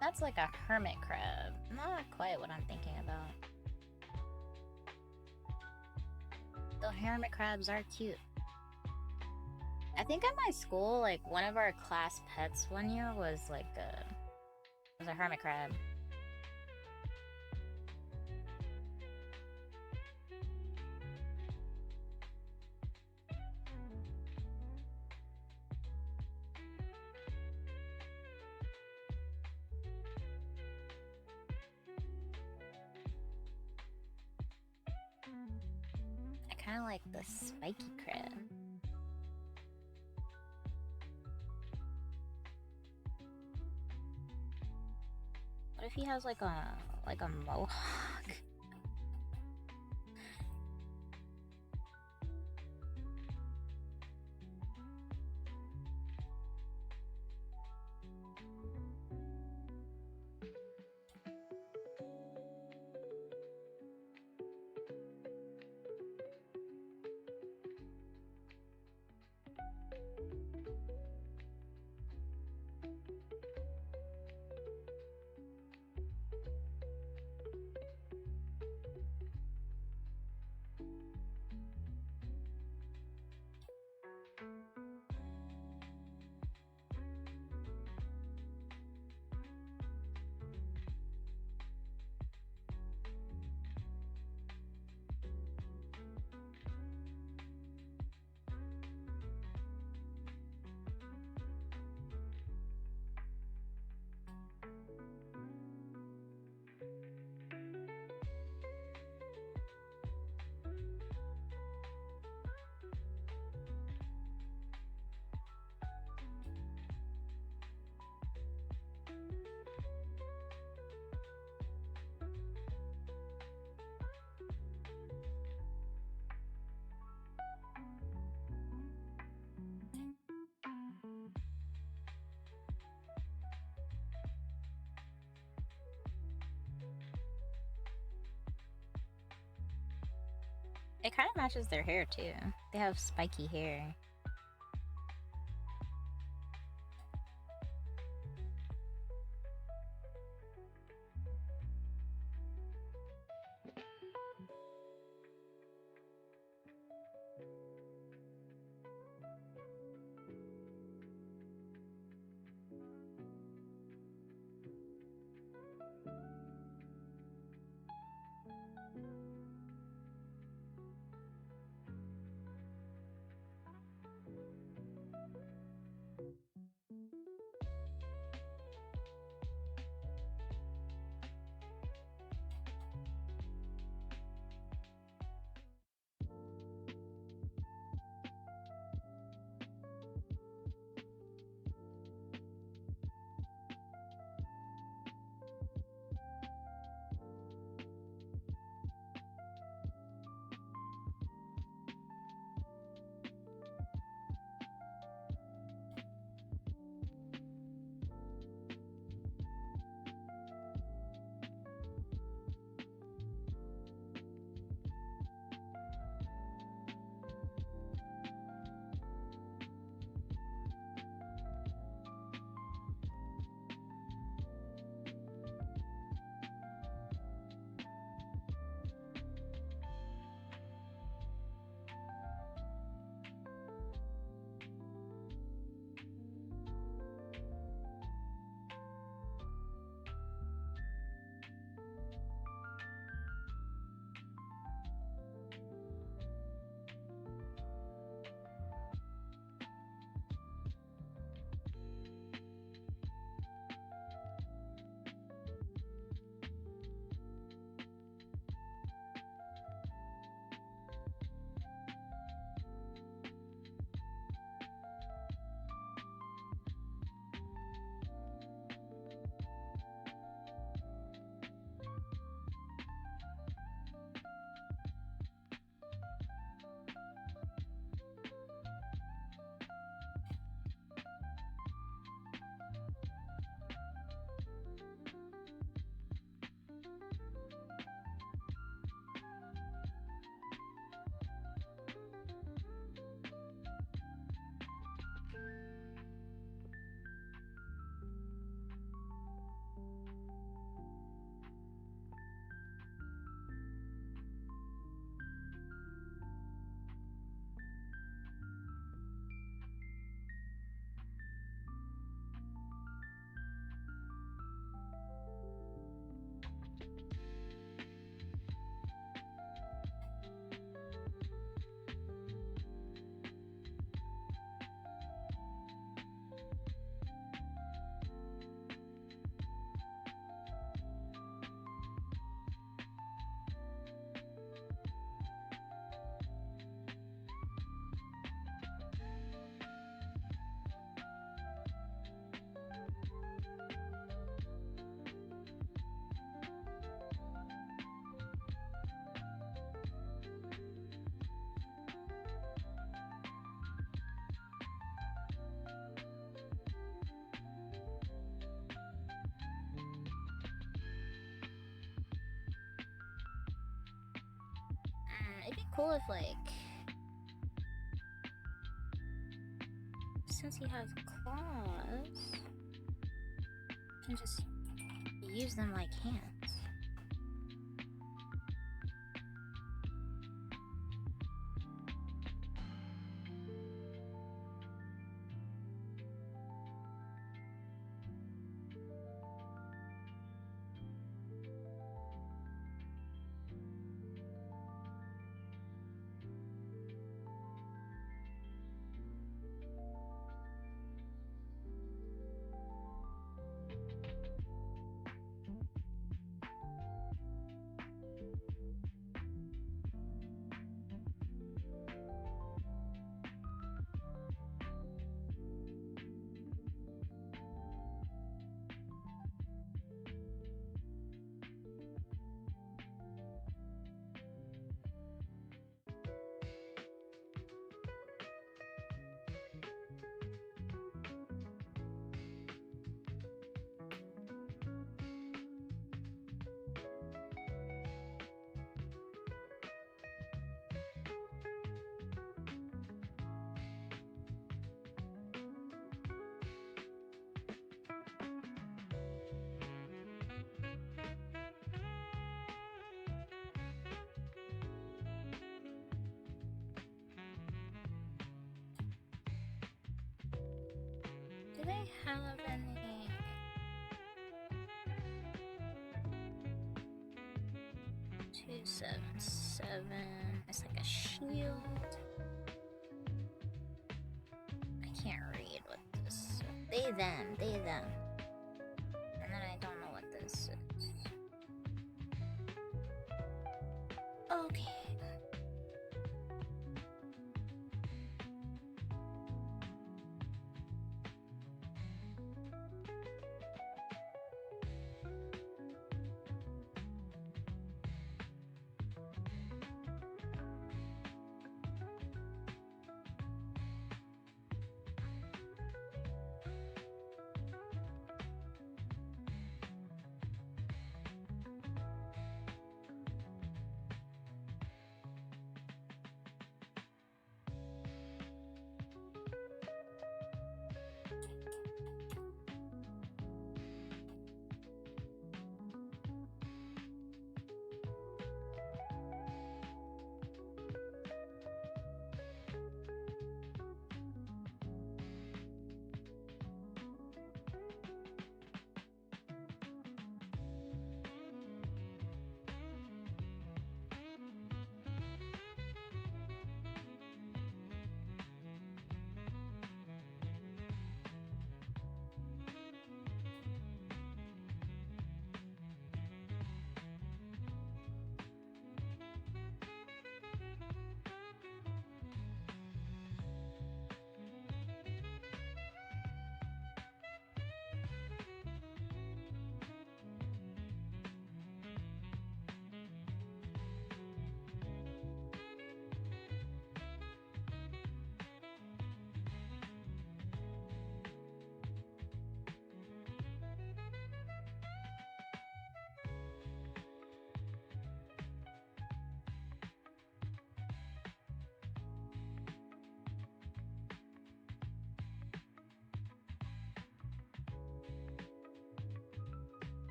That's like a hermit crab. Not quite what I'm thinking about. The hermit crabs are cute. I think at my school, like one of our class pets one year was like a hermit crab. I kind of like the spiky crab. What if he has like a mohawk? It kind of matches their hair too. They have spiky hair. cool if, like, since he has claws, you can just use them like hands. Do they have any? 277. It's like a shield. I can't read what this is. They, them. And then I don't know what this is. Okay.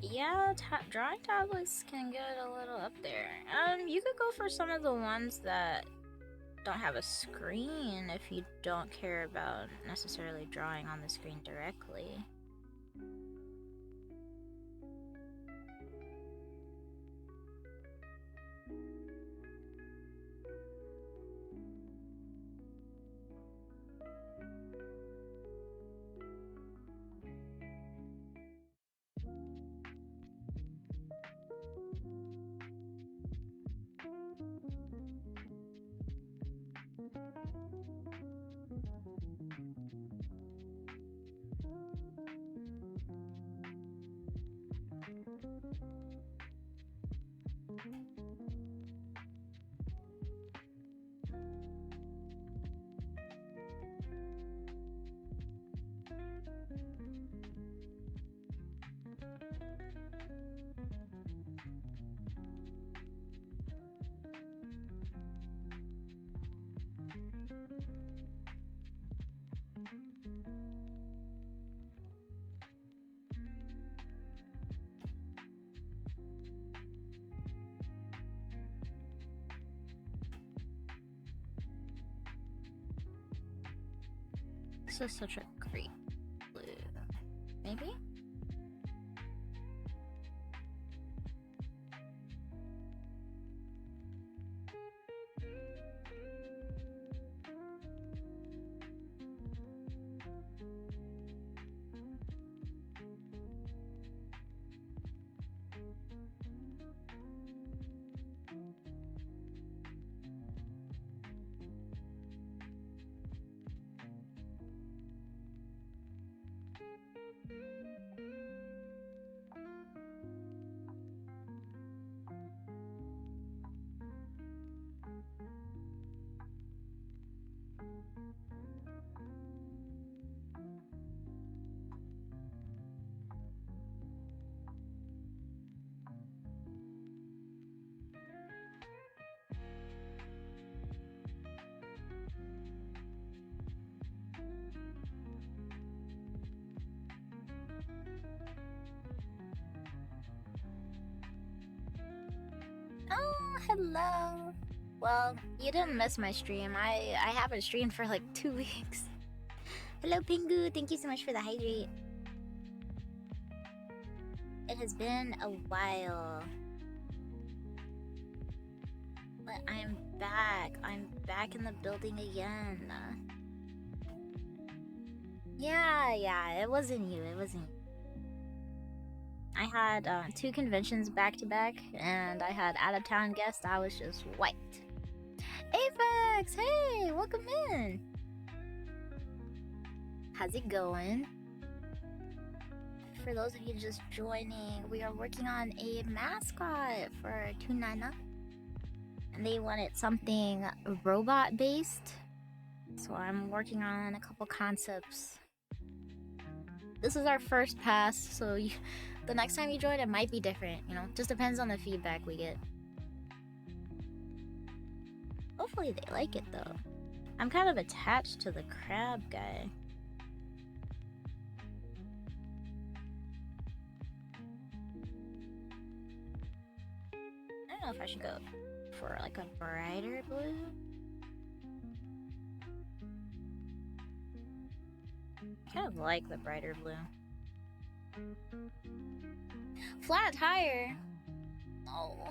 Yeah, drawing tablets can get a little up there. You could go for some of the ones that don't have a screen if you don't care about necessarily drawing on the screen directly. This is such a great blue. Maybe? Oh, hello. Well, you didn't miss my stream. I haven't streamed for like 2 weeks. Hello, Pingu. Thank you so much for the hydrate. It has been a while. But I'm back. I'm back in the building again. Yeah, it wasn't you. It wasn't you. I had 2 conventions back to back, and I had out of town guests. I was just wiped. Apex, hey, welcome in. How's it going? For those of you just joining, we are working on a mascot for Tunana, and they wanted something robot based, so I'm working on a couple concepts. This is our first pass, so the next time you join, it might be different, you know? Just depends on the feedback we get. Hopefully they like it, though. I'm kind of attached to the crab guy. I don't know if I should go for, like, a brighter blue. I kind of like the brighter blue. Flat tire? Oh.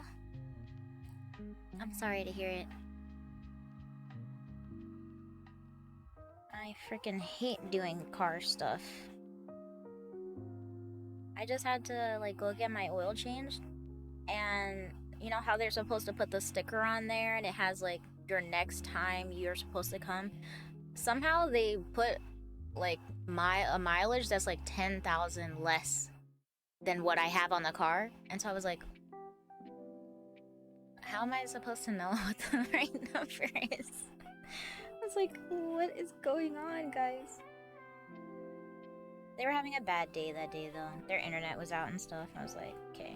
I'm sorry to hear it. I freaking hate doing car stuff. I just had to, like, go get my oil changed. And you know how they're supposed to put the sticker on there and it has, like, your next time you're supposed to come? Somehow they put, like, a mileage that's, like, 10,000 less than what I have on the car. And so I was like, how am I supposed to know what the right number is? I was like, what is going on, guys? They were having a bad day that day, though. Their internet was out and stuff. I was like, okay.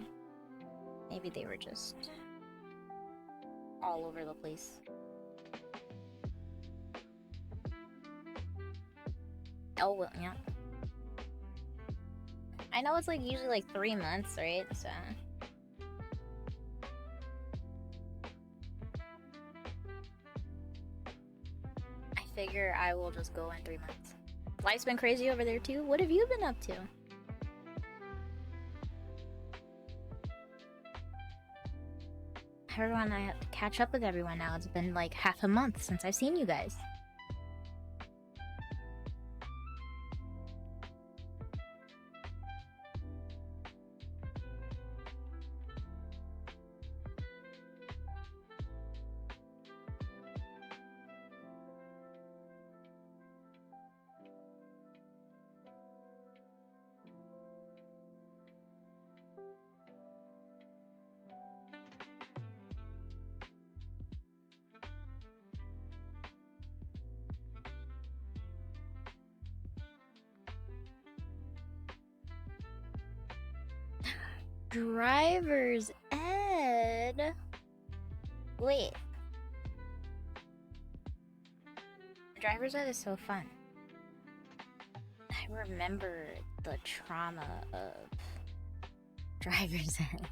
Maybe they were just all over the place. Oh, well, yeah. I know it's like usually like 3 months, right? So I figure I will just go in 3 months. Life's been crazy over there too. What have you been up to? Everyone, I have to catch up with everyone now. It's been like half a month since I've seen you guys. Driver's ed? Wait. Driver's ed is so fun. I remember the trauma of driver's ed.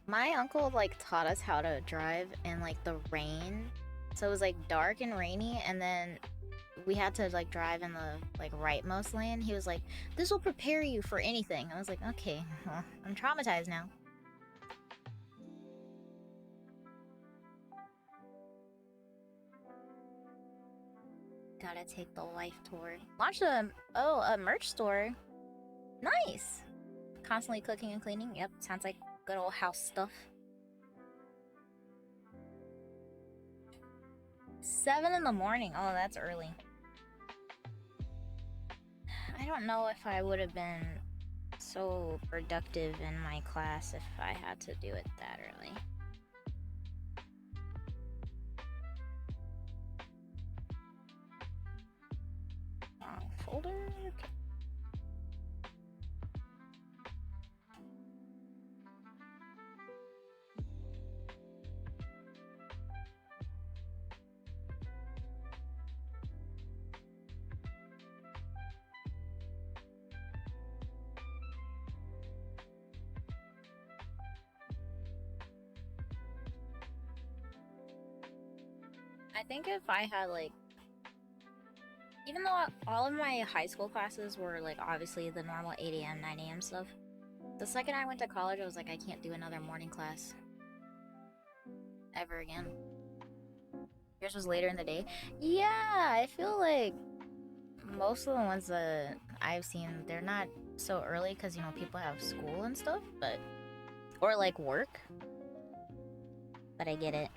My uncle like taught us how to drive in like the rain. So it was like dark and rainy, and then we had to like drive in the like rightmost lane. He was like, "This will prepare you for anything." I was like, "Okay, well, I'm traumatized now." Gotta take the life tour. Launched a merch store. Nice. Constantly cooking and cleaning. Yep, sounds like good old house stuff. 7 in the morning. Oh, that's early. I don't know if I would have been so productive in my class if I had to do it that early. Wrong folder. Okay. I think if I had like, even though all of my high school classes were like obviously the normal 8 a.m., 9 a.m. stuff, the second I went to college, I was like, I can't do another morning class ever again. Yours was later in the day. Yeah, I feel like most of the ones that I've seen, they're not so early because, you know, people have school and stuff, but, or like work. But I get it.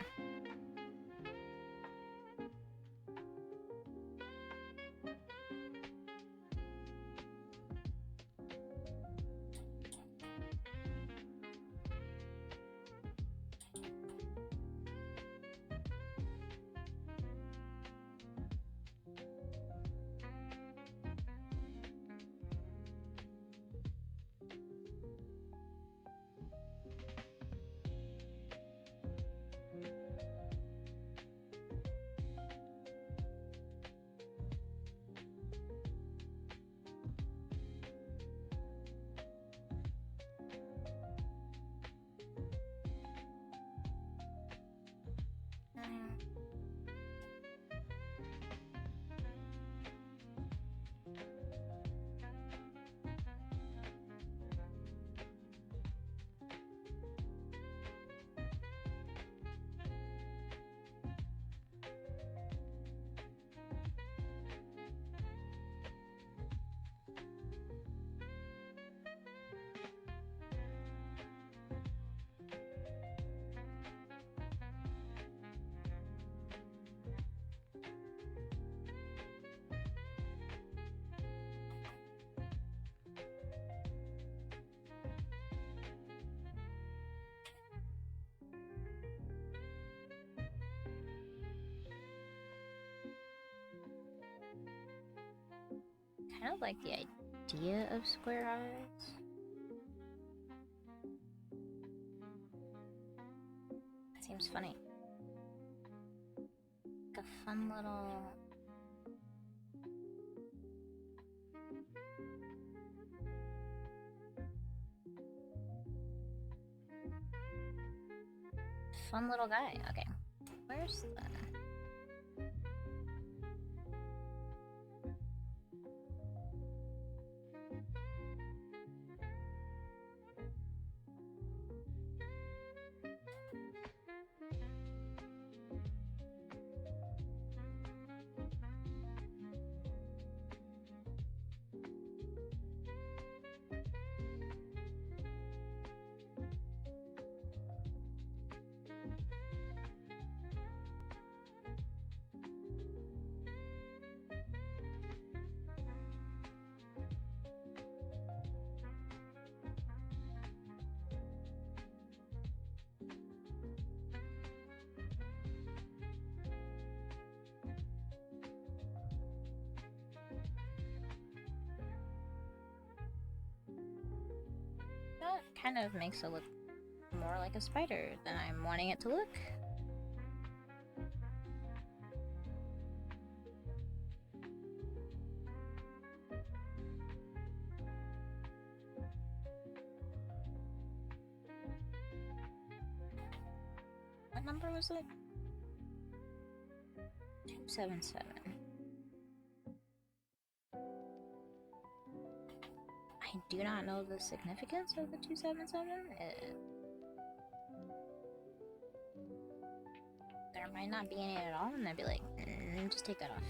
Kind of like the idea of square eyes. Seems funny. Like a fun little... Fun little guy. Okay. Where's the... That kind of makes it look more like a spider than I'm wanting it to look. What number was it? 277. I do not know the significance of the 277. There might not be any at all, and I'd be like, just take that off.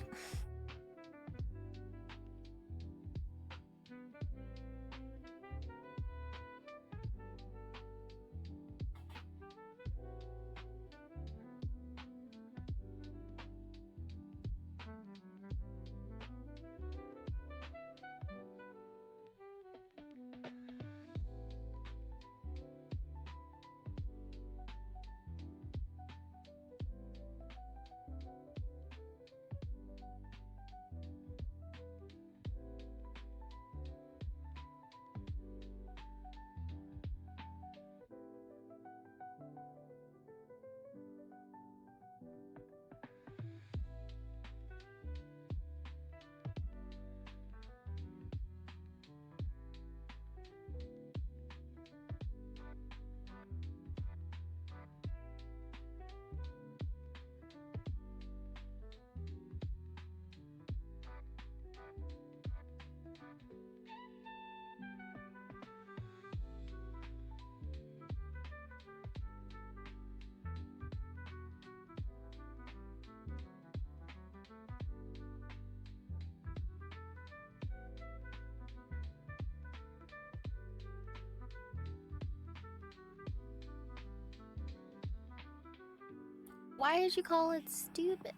Why did you call it stupid?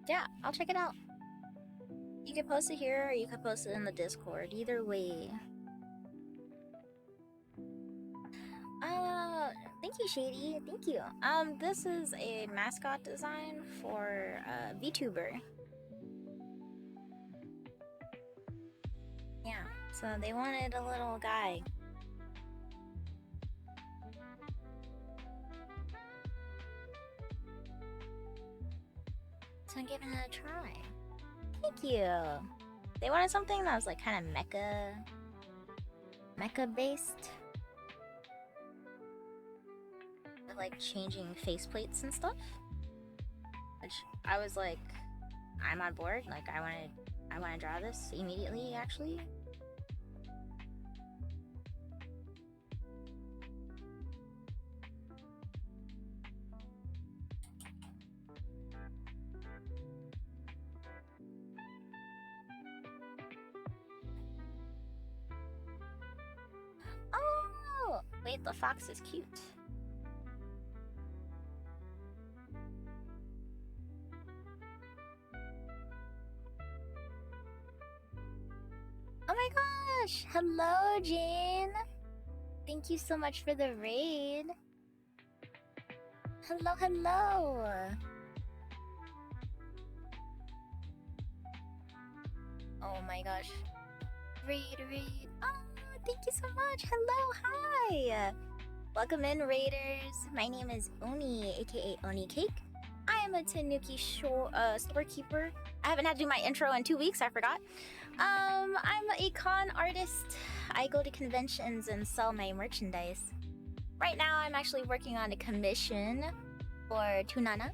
Yeah, I'll check it out. You can post it here or you can post it in the Discord. Either way. Thank you, Shady. Thank you. This is a mascot design for VTuber. Yeah, so they wanted a little guy. So I'm giving it a try. Thank you. They wanted something that was like kind of mecha based. With like changing faceplates and stuff. Which I was like, I'm on board. Like I wanna draw this immediately actually. Oh, wait, the fox is cute. Oh my gosh! Hello, Jane! Thank you so much for the raid. Hello, hello! Oh my gosh. Raid. Oh, thank you so much. Hello, hi! Welcome in, raiders. My name is Oni, aka Oni Cake. I am a Tanuki storekeeper. I haven't had to do my intro in 2 weeks, I forgot. I'm a con artist. I go to conventions and sell my merchandise. Right now, I'm actually working on a commission for Tunana.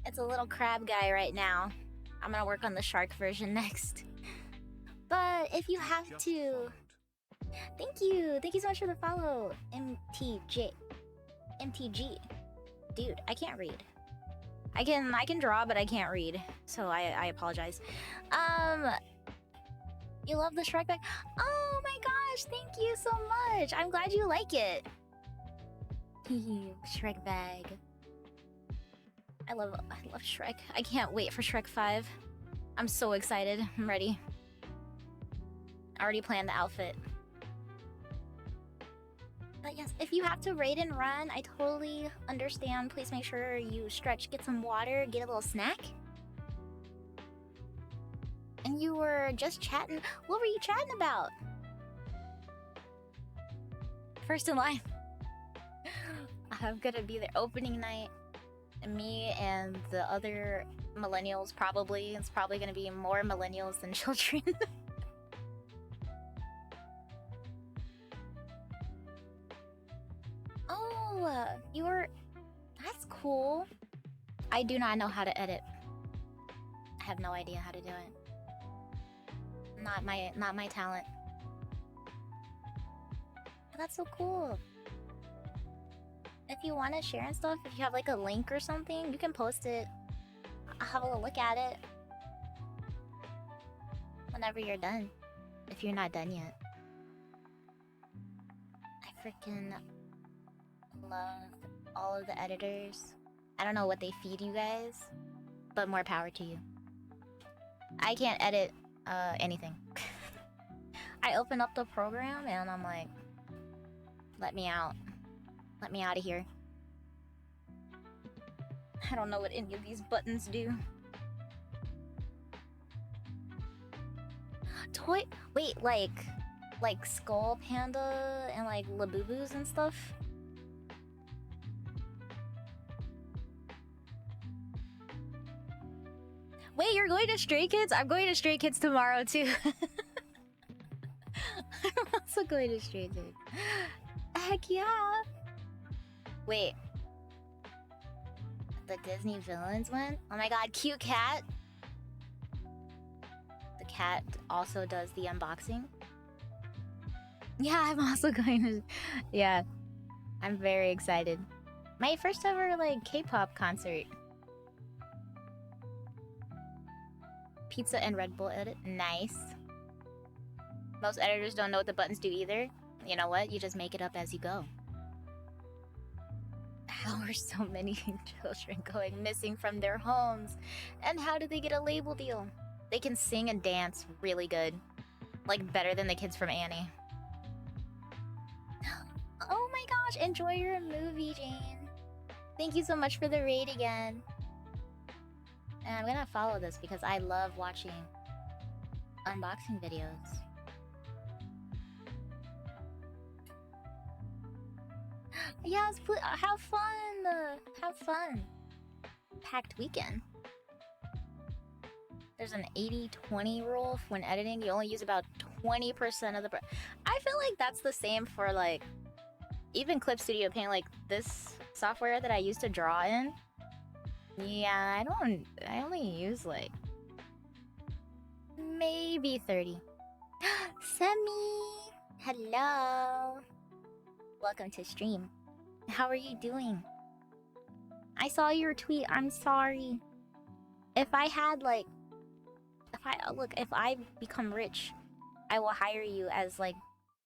It's a little crab guy right now. I'm gonna work on the shark version next. But if you have to... Thank you so much for the follow, MTG. Dude, I can't read. I can draw, but I can't read, so I apologize. You love the Shrek bag? Oh my gosh, thank you so much. I'm glad you like it. Shrek bag. I love Shrek. I can't wait for Shrek 5. I'm so excited. I'm ready. I already planned the outfit. But yes, if you have to raid and run, I totally understand. Please make sure you stretch, get some water, get a little snack. And you were just chatting. What were you chatting about? First in line. I'm gonna be there opening night. Me and the other millennials probably. It's probably gonna be more millennials than children. Oh, you were... That's cool. I do not know how to edit. I have no idea how to do it. Not my talent. But that's so cool. If you want to share and stuff, if you have like a link or something, you can post it. I'll have a little look at it whenever you're done. If you're not done yet. I freaking love all of the editors. I don't know what they feed you guys, but more power to you. I can't edit anything. I open up the program and I'm like, let me out. Let me out of here. I don't know what any of these buttons do. Wait, like Skull Panda and like Labubus and stuff? Wait, you're going to Stray Kids? I'm going to Stray Kids tomorrow too. I'm also going to Stray Kids. Heck yeah! Wait. The Disney villains one? Oh my god, cute cat! The cat also does the unboxing. Yeah, I'm also going to... Yeah. I'm very excited. My first ever, like, K-pop concert. Pizza and Red Bull edit. Nice. Most editors don't know what the buttons do either. You know what? You just make it up as you go. How are so many children going missing from their homes? And how did they get a label deal? They can sing and dance really good. Like, better than the kids from Annie. Oh my gosh, enjoy your movie, Jane. Thank you so much for the raid again. And I'm gonna follow this because I love watching unboxing videos. Yes, have fun! Have fun! Packed weekend. There's an 80-20 rule when editing. You only use about 20% of the... I feel like that's the same for, like, even Clip Studio Paint, like, this software that I used to draw in. Yeah, I only use, like, maybe 30. Semi! Hello! Welcome to stream. How are you doing? I saw your tweet. I'm sorry. If I had, like... If I become rich, I will hire you as, like,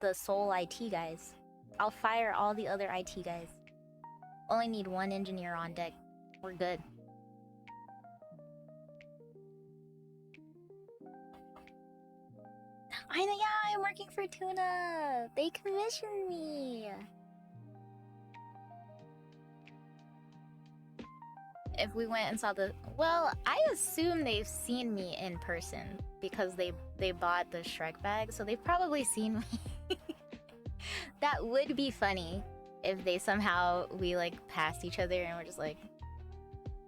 the sole IT guys. I'll fire all the other IT guys. Only need one engineer on deck. We're good. I know, yeah, I'm working for Tuna. They commissioned me. If we went and saw the... Well, I assume they've seen me in person because they bought the Shrek bag, so they've probably seen me. That would be funny if they somehow, we, like, passed each other and we're just like...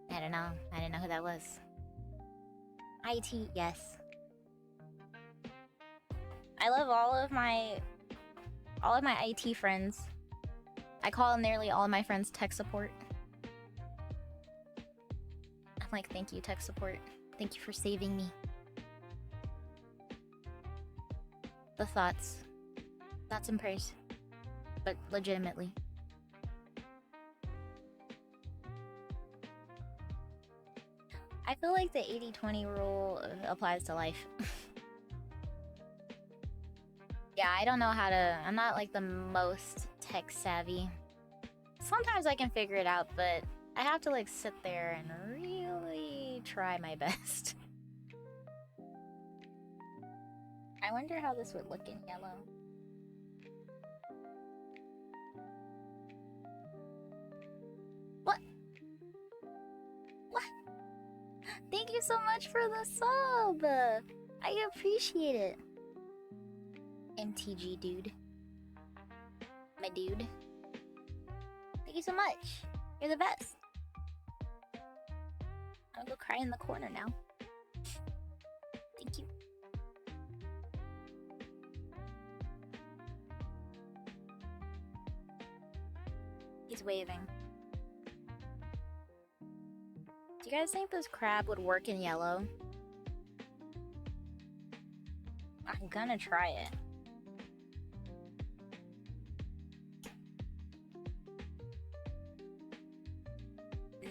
I don't know. I didn't know who that was. IT, yes. I love all of my IT friends. I call nearly all of my friends tech support. I'm like, thank you, tech support. Thank you for saving me. The thoughts and prayers. But legitimately. I feel like the 80-20 rule applies to life. Yeah, I don't know how to... I'm not, like, the most tech savvy. Sometimes I can figure it out, but I have to, like, sit there and really try my best. I wonder how this would look in yellow. What? What? Thank you so much for the sub! I appreciate it. MTG dude. My dude. Thank you so much. You're the best. I'll go cry in the corner now. Thank you. He's waving. Do you guys think this crab would work in yellow? I'm gonna try it.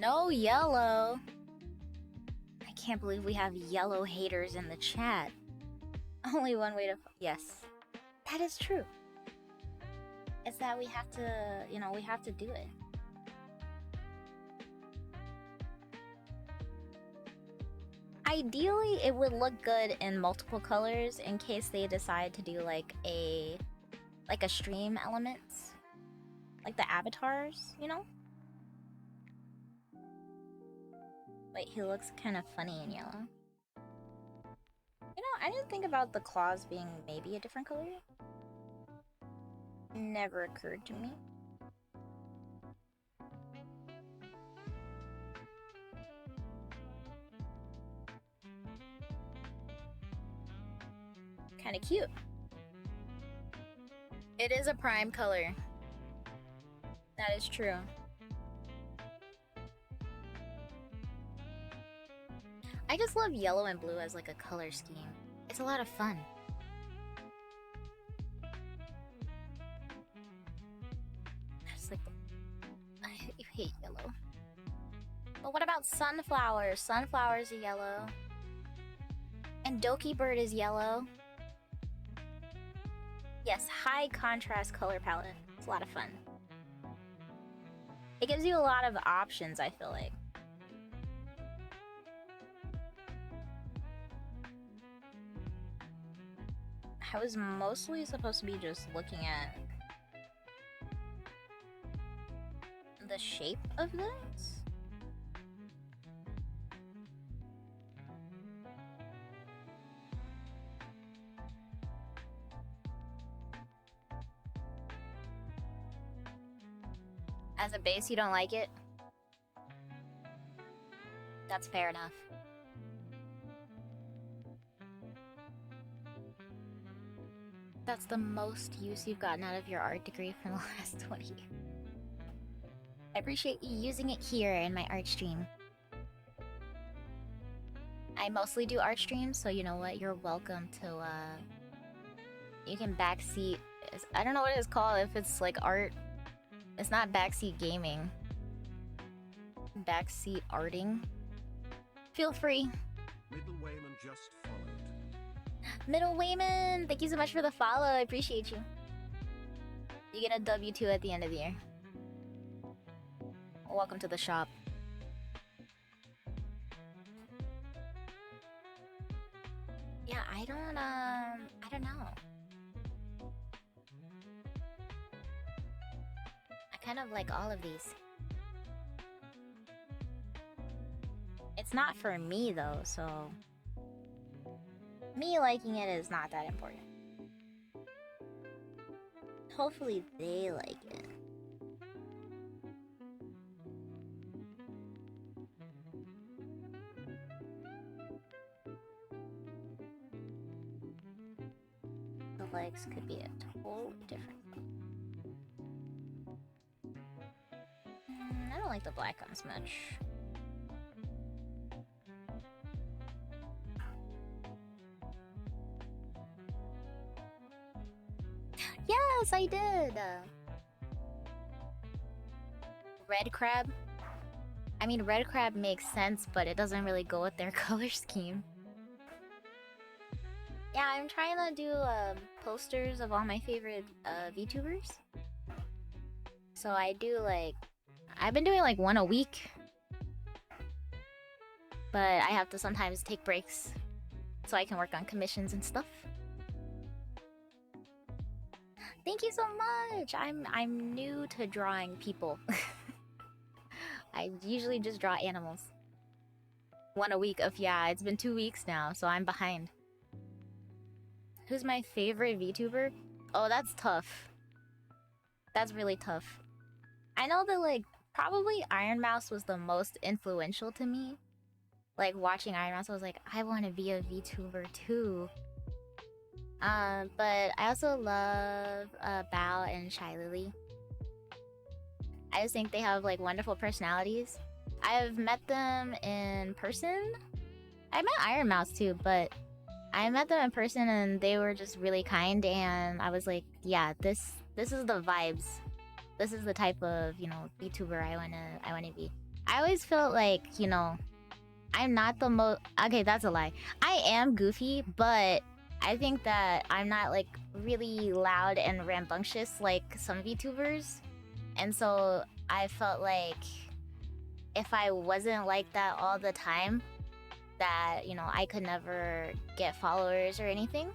No yellow. I can't believe we have yellow haters in the chat. Only one way to... Yes. That is true. It's that we have to, you know, we have to do it. Ideally, it would look good in multiple colors in case they decide to do like a stream elements. Like the avatars, you know? Wait, he looks kind of funny in yellow. You know, I didn't think about the claws being maybe a different color. Never occurred to me. Kind of cute. It is a prime color. That is true. I just love yellow and blue as like a color scheme. It's a lot of fun. It's like, I hate yellow. But what about sunflowers? Sunflowers are yellow. And Doki Bird is yellow. Yes, high contrast color palette. It's a lot of fun. It gives you a lot of options, I feel like. I was mostly supposed to be just looking at the shape of this. As a base, you don't like it? That's fair enough. That's the most use you've gotten out of your art degree from the last 20 years. I appreciate you using it here in my art stream. I mostly do art streams, so you know what? You're welcome to, you can backseat... I don't know what it's called, if it's like art. It's not backseat gaming. Backseat arting. Feel free. Middle Wayman just followed. Middle Wayman, thank you so much for the follow. I appreciate you. You get a W2 at the end of the year. Welcome to the shop. Yeah, I don't know. I kind of like all of these. It's not for me though, so me liking it is not that important. Hopefully they like it. The legs could be a totally different. I don't like the black ones much. Yes, I did! Red crab? I mean, red crab makes sense, but it doesn't really go with their color scheme. Yeah, I'm trying to do posters of all my favorite VTubers. So I do like... I've been doing like one a week. But I have to sometimes take breaks so I can work on commissions and stuff. Thank you so much! I'm new to drawing people. I usually just draw animals. One a week of, yeah, it's been 2 weeks now, so I'm behind. Who's my favorite VTuber? Oh, that's tough. That's really tough. I know that, like, probably Iron Mouse was the most influential to me. Like, watching Iron Mouse, I was like, I want to be a VTuber too. But I also love Bao and Shy Lily. I just think they have like wonderful personalities. I've met them in person. I met Iron Mouse too, but I met them in person and they were just really kind, and I was like, yeah, this is the vibes. This is the type of, you know, VTuber I wanna be. I always felt like, you know, I'm not the most. Okay, that's a lie. I am goofy, but I think that I'm not like really loud and rambunctious like some VTubers. And so I felt like if I wasn't like that all the time, that, you know, I could never get followers or anything.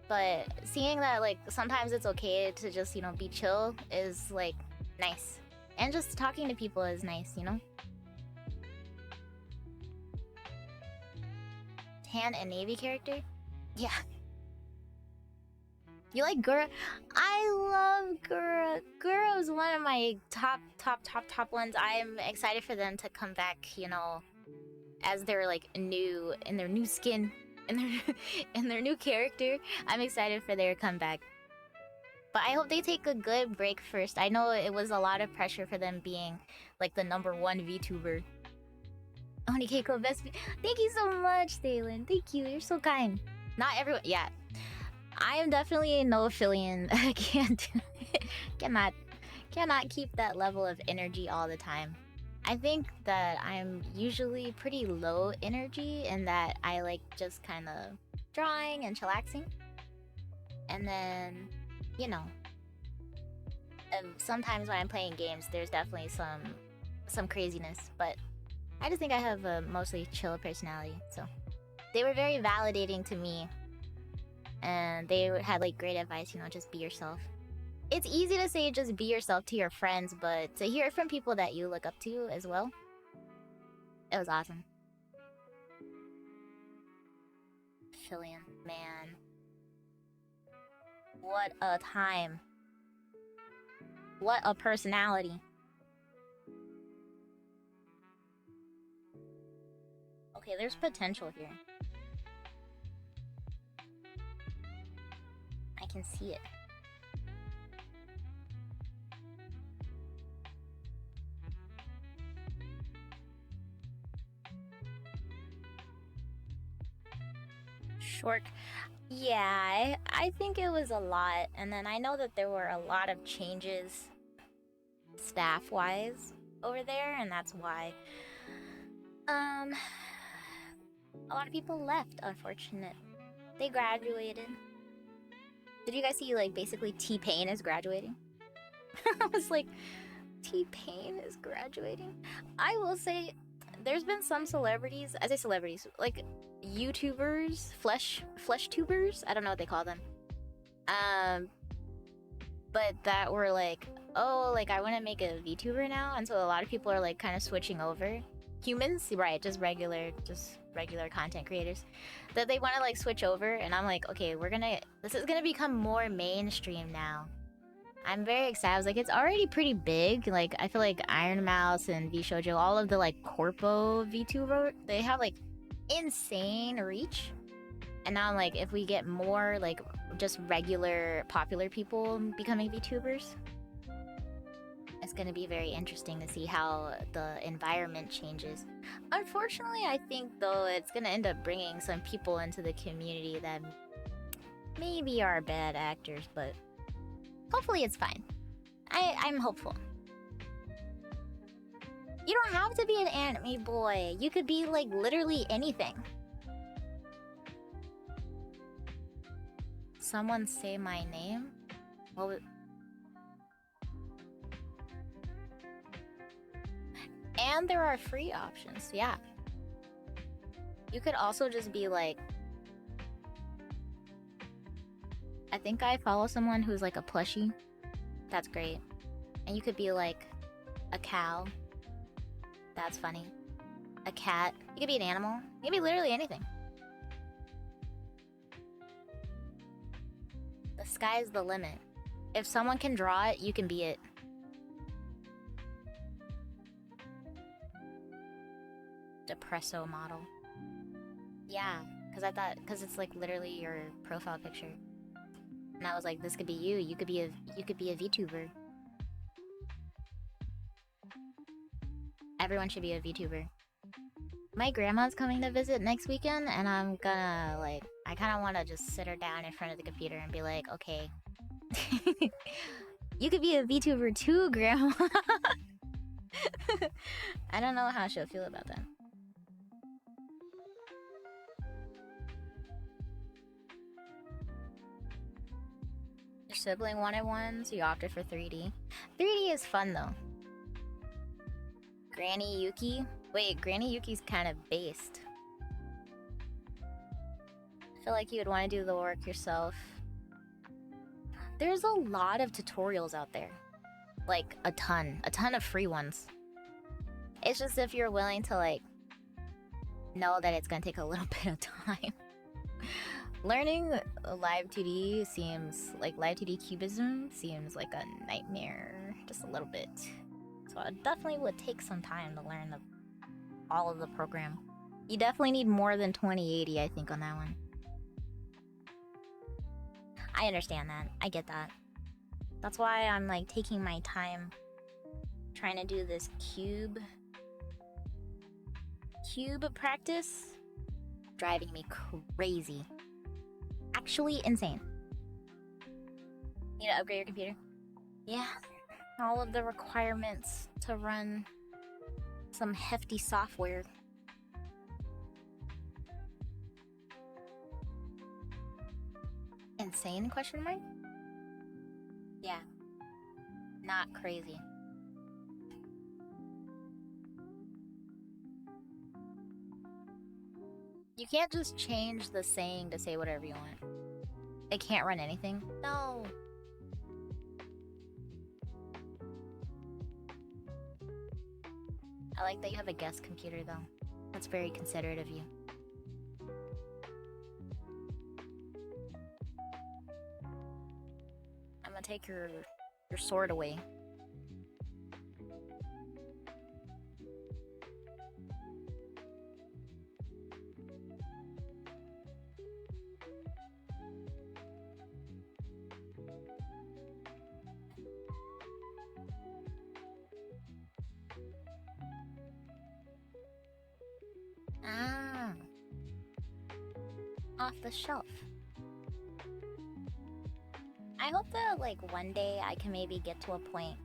But seeing that, like, sometimes it's okay to just, you know, be chill is, like, nice. And just talking to people is nice, you know? Tan and Navy character? Yeah. You like Gura? I love Gura. Gura is one of my top ones. I'm excited for them to come back, you know, as their like new in their new skin, in their in their new character. I'm excited for their comeback. But I hope they take a good break first. I know it was a lot of pressure for them being like the #1 VTuber. Oni Keiko best. Thank you so much, Thalen. Thank you. You're so kind. Not everyone. Yeah, I am definitely no affiliate. I can't. Cannot keep that level of energy all the time. I think that I'm usually pretty low energy in that I like just kind of drawing and chillaxing. And then, you know, sometimes when I'm playing games, there's definitely some craziness, but I just think I have a mostly chill personality. So they were very validating to me, and they had like great advice, you know, just be yourself. It's easy to say just be yourself to your friends, but to hear it from people that you look up to as well, it was awesome. Fillion, man. What a time. What a personality. Okay, there's potential here. I can see it. Short. Yeah, I think it was a lot. And then I know that there were a lot of changes staff-wise over there, and that's why a lot of people left, unfortunate. They graduated. Did you guys see like basically T-Pain is graduating? I was like, T-Pain is graduating? I will say there's been some celebrities, I say celebrities, like YouTubers, flesh tubers, I don't know what they call them. But that were like, oh, like I want to make a VTuber now, and so a lot of people are like kind of switching over. Humans, right? Just regular content creators that they want to like switch over, and I'm like, okay, this is gonna become more mainstream now. I'm very excited. I was like, it's already pretty big. Like, I feel like Iron Mouse and VShojo, all of the like corpo VTuber, they have like insane reach. And now I'm like, if we get more like just regular popular people becoming VTubers, it's gonna be very interesting to see how the environment changes. Unfortunately, I think though it's gonna end up bringing some people into the community that maybe are bad actors, but hopefully it's fine. I'm hopeful. You don't have to be an anime boy. You could be like literally anything. Someone say my name? Well, and there are free options, yeah. You could also just be like, I think I follow someone who's like a plushie. That's great. And you could be like a cow. That's funny. A cat. You could be an animal. You could be literally anything. The sky's the limit. If someone can draw it, you can be it. Depresso model. Yeah, because it's like literally your profile picture. And I was like, this could be you. You could be a VTuber. Everyone should be a VTuber. My grandma's coming to visit next weekend, and I'm gonna, like, I kind of want to just sit her down in front of the computer and be like, okay, you could be a VTuber too, Grandma. I don't know how she'll feel about that. Your sibling wanted one, so you opted for 3D. 3D is fun though. Granny Yuki? Wait, Granny Yuki's kind of based. I feel like you would want to do the work yourself. There's a lot of tutorials out there. Like, a ton of free ones. It's just if you're willing to, like, know that it's gonna take a little bit of time. Learning live 2D seems like live 2D cubism seems like a nightmare, just a little bit. So it definitely would take some time to learn all of the program. You definitely need more than 2080, I think, on that one. I understand that. I get that. That's why I'm like taking my time trying to do this cube practice. Driving me crazy. Actually insane. Need to upgrade your computer? Yeah. All of the requirements to run some hefty software. Insane, question mark? Yeah. Not crazy. You can't just change the saying to say whatever you want. It can't run anything? No. I like that you have a guest computer though. That's very considerate of you. I'm gonna take your sword away. Ah. Off the shelf. I hope that, like, one day I can maybe get to a point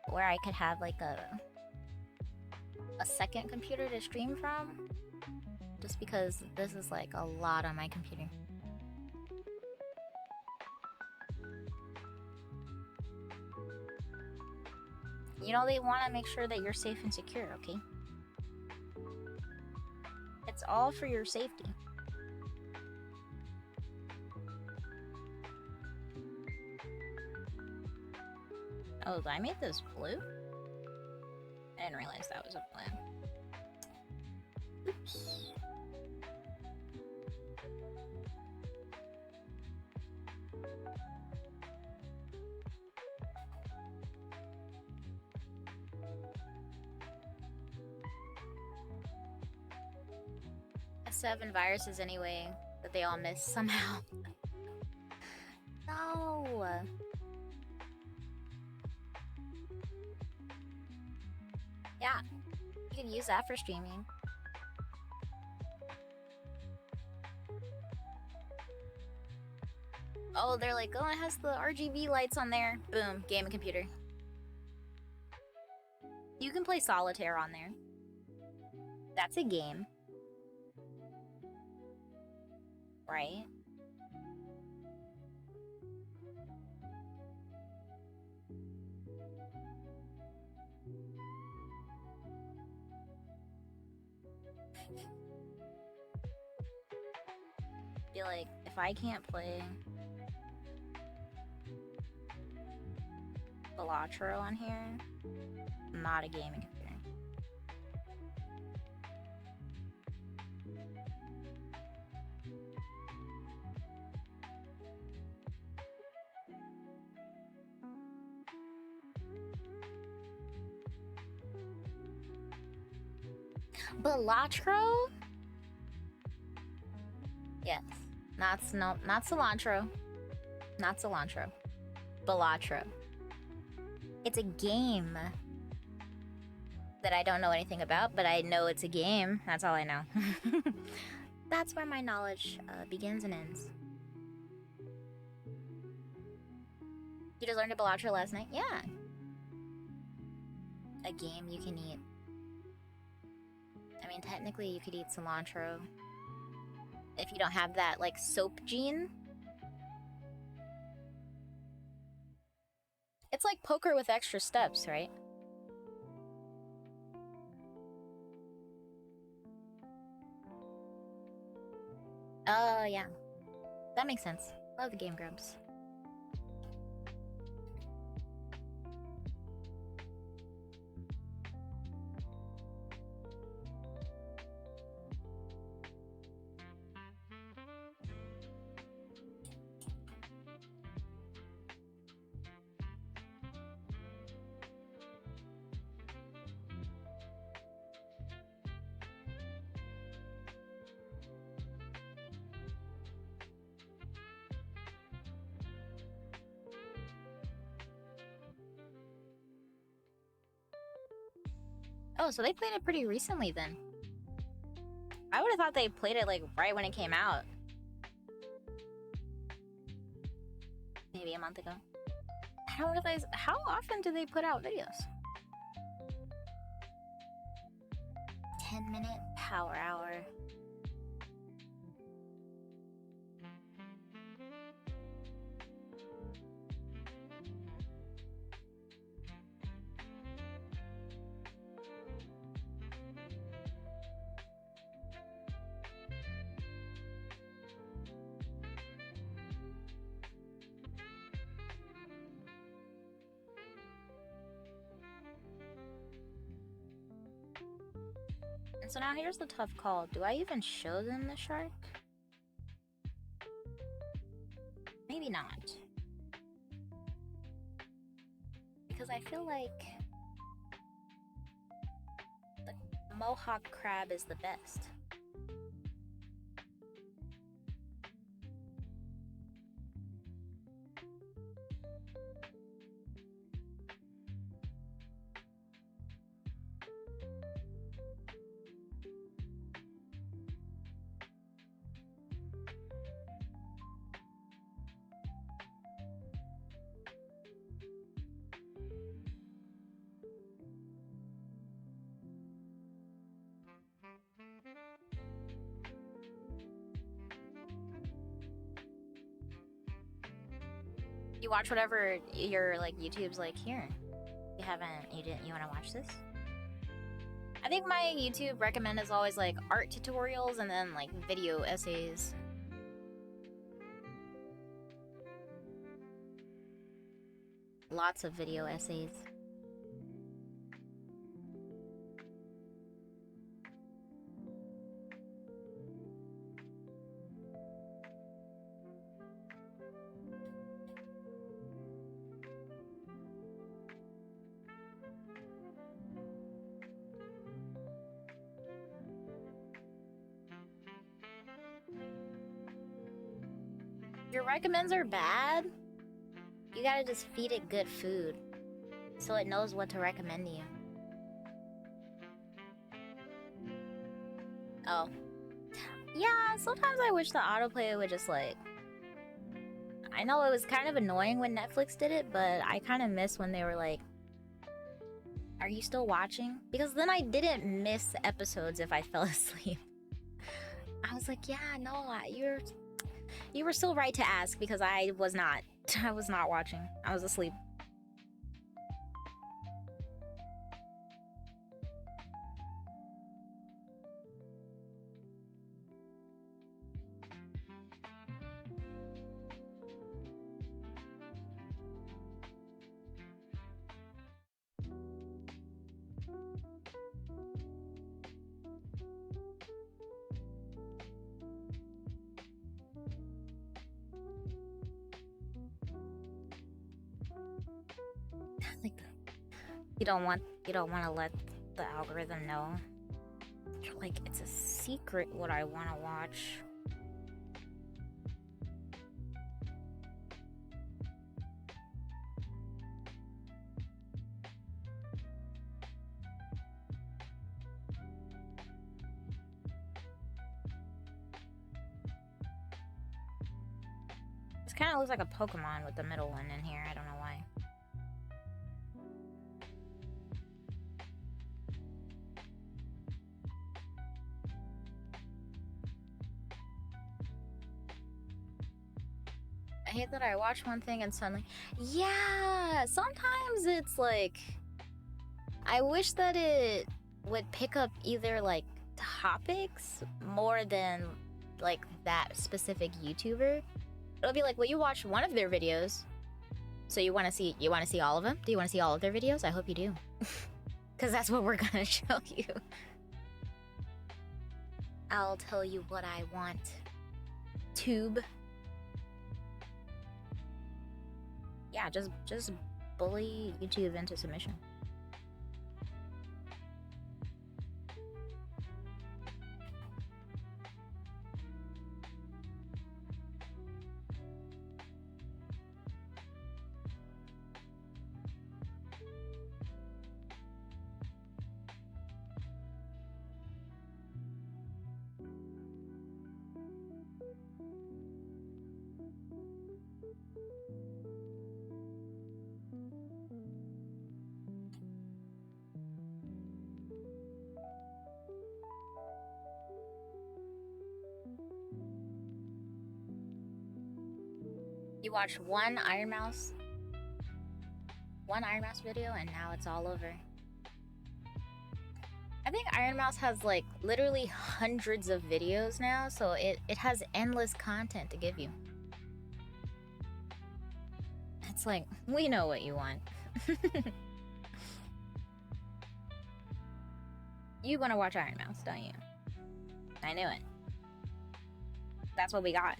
where I could have, like, a second computer to stream from. Just because this is, like, a lot on my computer. You know, they want to make sure that you're safe and secure, okay? It's all for your safety. Oh, I made this blue? I didn't realize that was a plan. Oops. Seven viruses anyway that they all miss somehow. No. Yeah, you can use that for streaming. Oh, they're like, oh, it has the RGB lights on there. Boom, gaming computer. You can play solitaire on there. That's a game. Right? Feel like if I can't play Balatro on here, I'm not a gaming computer. Balatro? Yes. Not cilantro. Not cilantro. Balatro. It's a game. that I don't know anything about, but I know it's a game. That's all I know. That's where my knowledge begins and ends. You just learned about Bellatra last night? Yeah. A game you can eat. I mean, technically you could eat cilantro. If you don't have that, like, soap gene. It's like poker with extra steps, right? Oh, yeah. That makes sense. Love the Game Grumps. Oh, so they played it pretty recently then. I would have thought they played it like right when it came out. Maybe a month ago. I don't realize, how often do they put out videos? 10-minute power hour. And so now here's the tough call. Do I even show them the shark? Maybe not. Because I feel like the mohawk crab is the best. You watch whatever your like YouTube's like here. You wanna watch this? I think my YouTube recommend is always like art tutorials and then like video essays. Lots of video essays. Your recommends are bad. You gotta just feed it good food so it knows what to recommend to you. Oh. Yeah, sometimes I wish the autoplay would just like... I know it was kind of annoying when Netflix did it, but I kind of miss when they were like, are you still watching? Because then I didn't miss episodes if I fell asleep. I was like, yeah, no, you were so right to ask because I was not. I was not watching. I was asleep. Like, you don't want to let the algorithm know. You're like, it's a secret what I want to watch. This kind of looks like a Pokemon with the middle one in here. I don't know why. I hate that I watch one thing and suddenly... Yeah! Sometimes it's like... I wish that it would pick up either, like, topics more than, like, that specific YouTuber. It'll be like, well, you watched one of their videos, so you want to see all of them? Do you want to see all of their videos? I hope you do. Because that's what we're gonna show you. I'll tell you what I want. Tube. Yeah, just bully YouTube into submission. You watched one Iron Mouse video and now it's all over. I think Iron Mouse has like literally hundreds of videos now, so it has endless content to give you. It's like, we know what you want. You want to watch Iron Mouse, don't you? I knew it. That's what we got.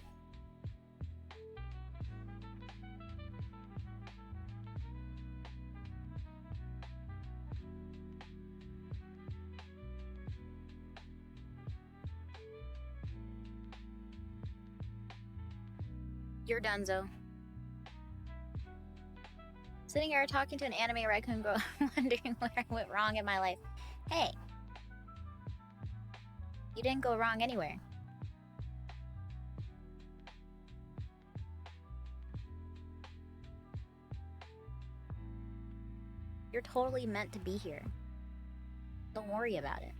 You're donezo. Sitting here talking to an anime raccoon girl, wondering where I went wrong in my life. Hey, you didn't go wrong anywhere. You're totally meant to be here. Don't worry about it.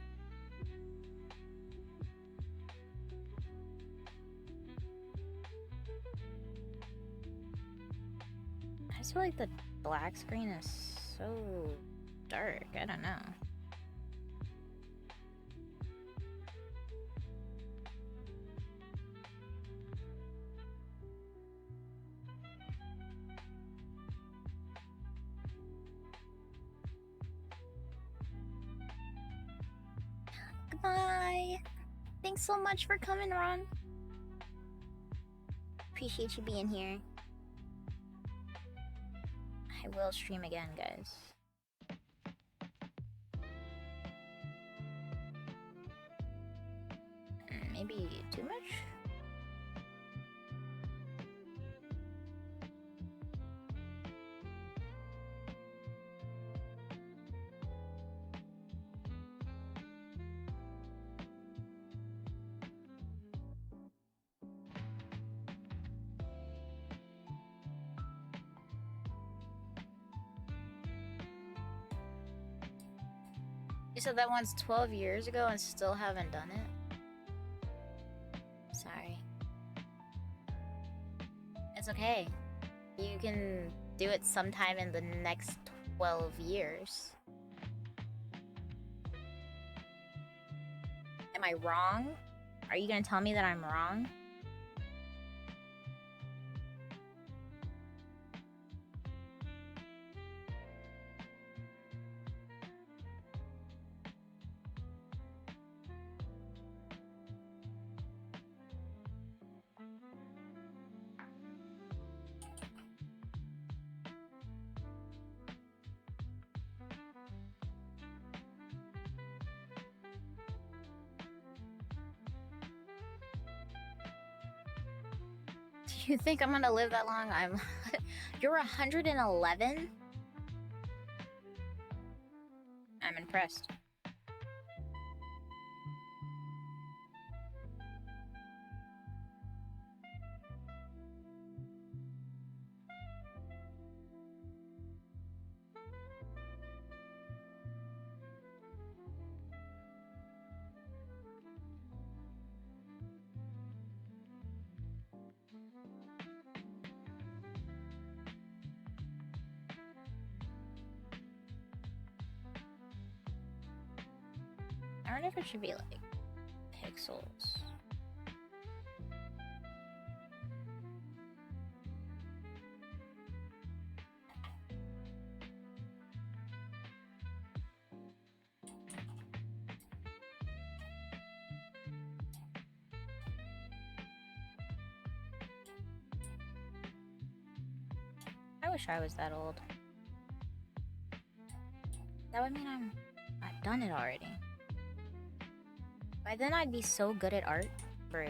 I just feel like the black screen is so dark. I don't know. Goodbye. Thanks so much for coming, Ron. Appreciate you being here. I will stream again, guys. Maybe too much? You said that one's 12 years ago and still haven't done it? Sorry. It's okay. You can do it sometime in the next 12 years. Am I wrong? Are you gonna tell me that I'm wrong? You think I'm gonna live that long? You're 111? I'm impressed. I wonder if it should be like pixels. I wish I was that old. That would mean I've done it already. By then I'd be so good at art, bro.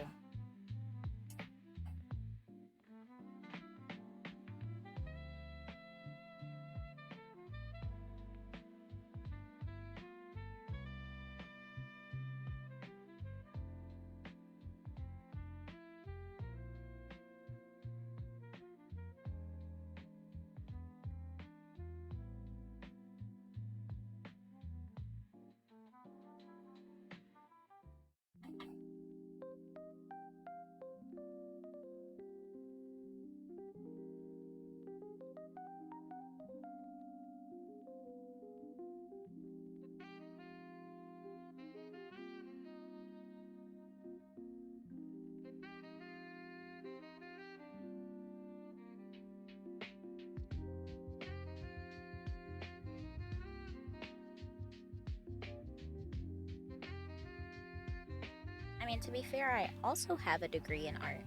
I mean, to be fair, I also have a degree in art.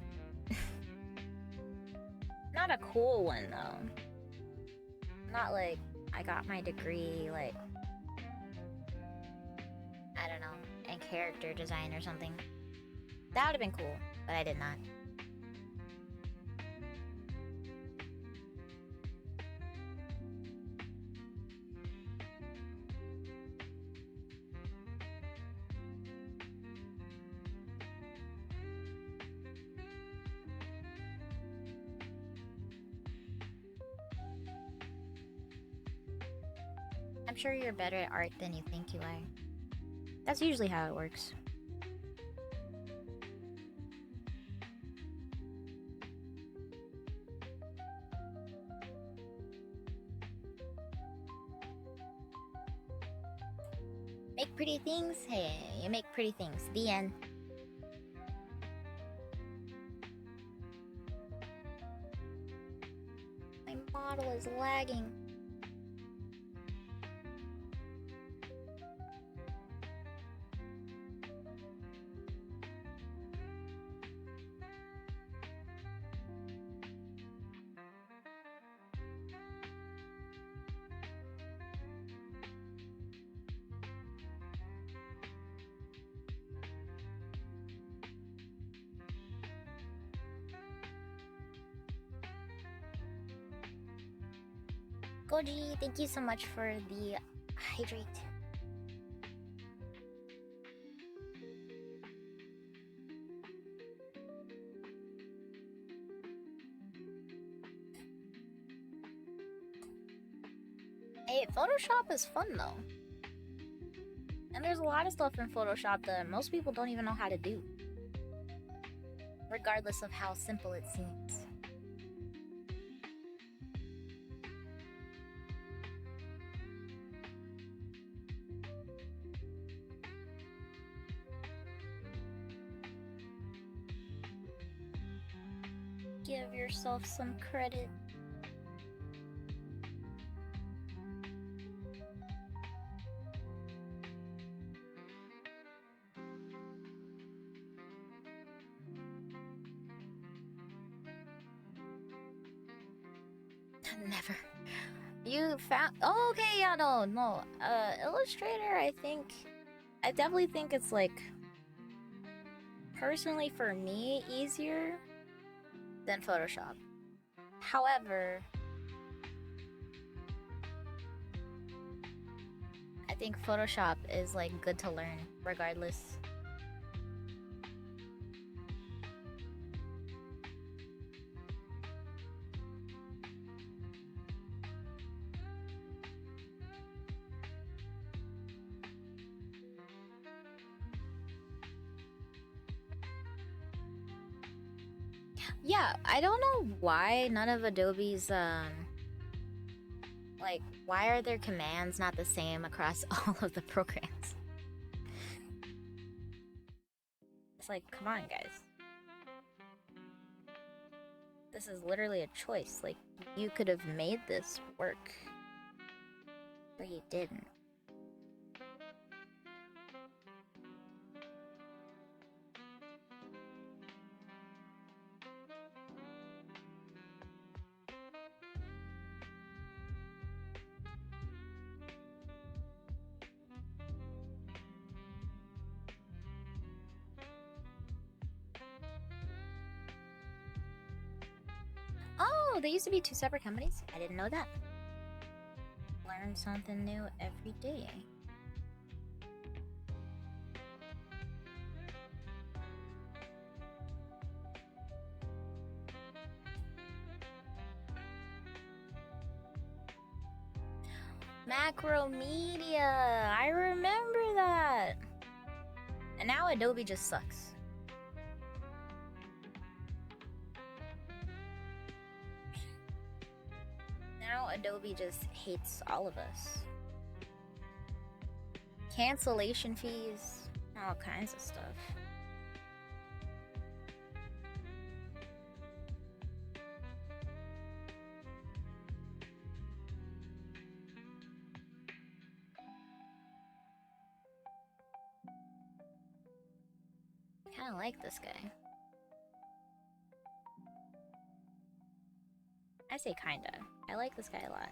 Not a cool one, though. Not like I got my degree, like, I don't know, in character design or something. That would have been cool, but I did not. I'm sure you're better at art than you think you are. That's usually how it works. Make pretty things? Hey, you make pretty things. The end. My model is lagging. Goji, thank you so much for the hydrate. Hey, Photoshop is fun though. And there's a lot of stuff in Photoshop that most people don't even know how to do. Regardless of how simple it seems. Give yourself some credit. Never. You found... Oh, okay, yeah, no. Illustrator, I definitely think it's like... Personally, for me, easier than Photoshop. However, I think Photoshop is like good to learn regardless. Yeah, I don't know why none of Adobe's like, why are their commands not the same across all of the programs? It's like, come on, guys. This is literally a choice. Like, you could have made this work, but you didn't. Oh, they used to be two separate companies? I didn't know that. Learn something new every day. Macromedia! I remember that! And now Adobe just sucks. Now Adobe just hates all of us. Cancellation fees, all kinds of stuff. I kinda like this guy. I say kinda. I like this guy a lot.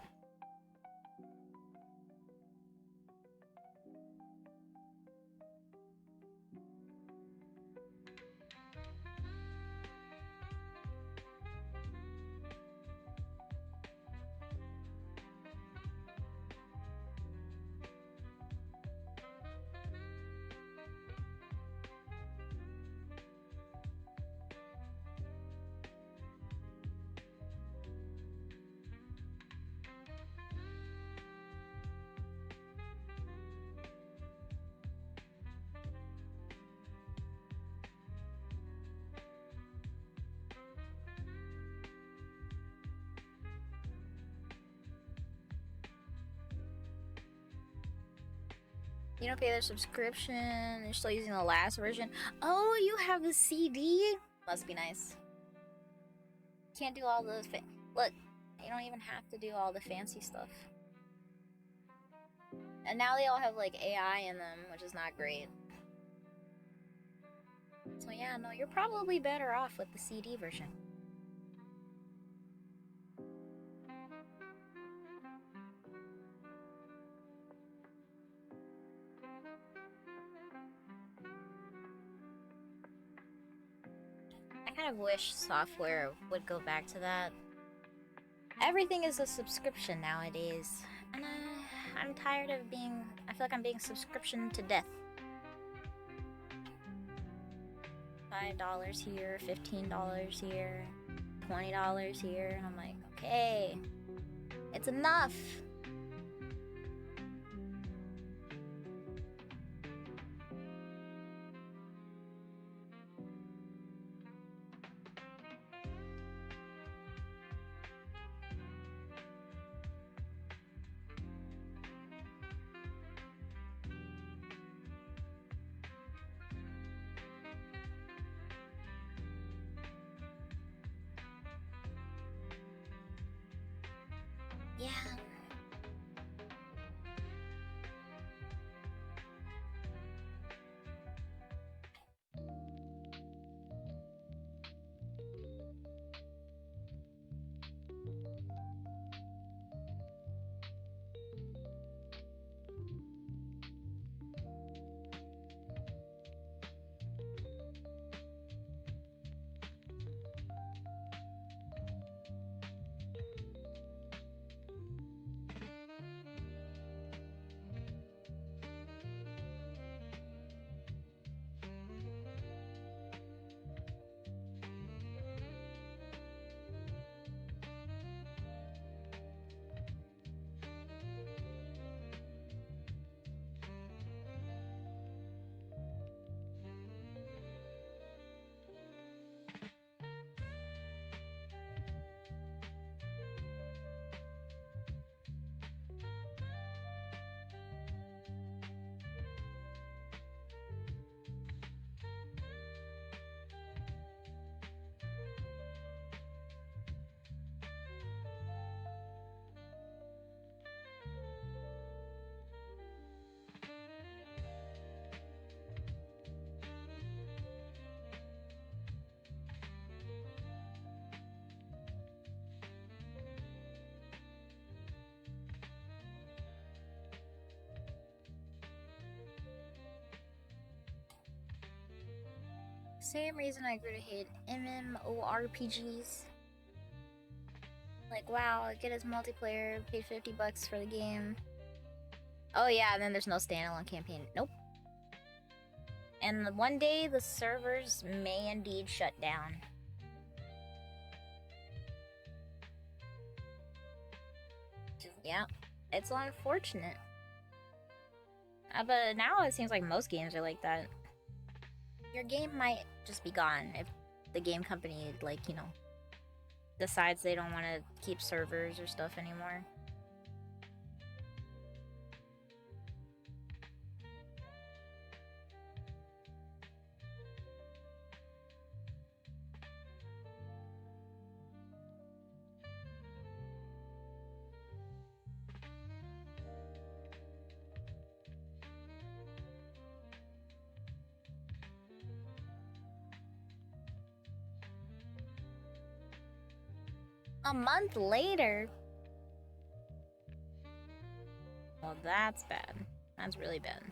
You don't pay their subscription, you're still using the last version. Oh, you have the CD? Must be nice. Can't do all the look, you don't even have to do all the fancy stuff. And now they all have like AI in them, which is not great. So yeah, no, you're probably better off with the CD version. I kind of wish software would go back to that. Everything is a subscription nowadays, and I'm tired of being. I feel like I'm being subscription to death. $5 here, $15 here, $20 here, and I'm like, okay, it's enough. Yeah. Same reason I grew to hate MMORPGs. Like, wow, get his multiplayer, pay $50 for the game. Oh yeah, and then there's no standalone campaign. Nope. And one day the servers may indeed shut down. Yeah, it's unfortunate. But now it seems like most games are like that. Your game might just be gone if the game company, like, you know, decides they don't want to keep servers or stuff anymore. A month later? Well, that's bad. That's really bad.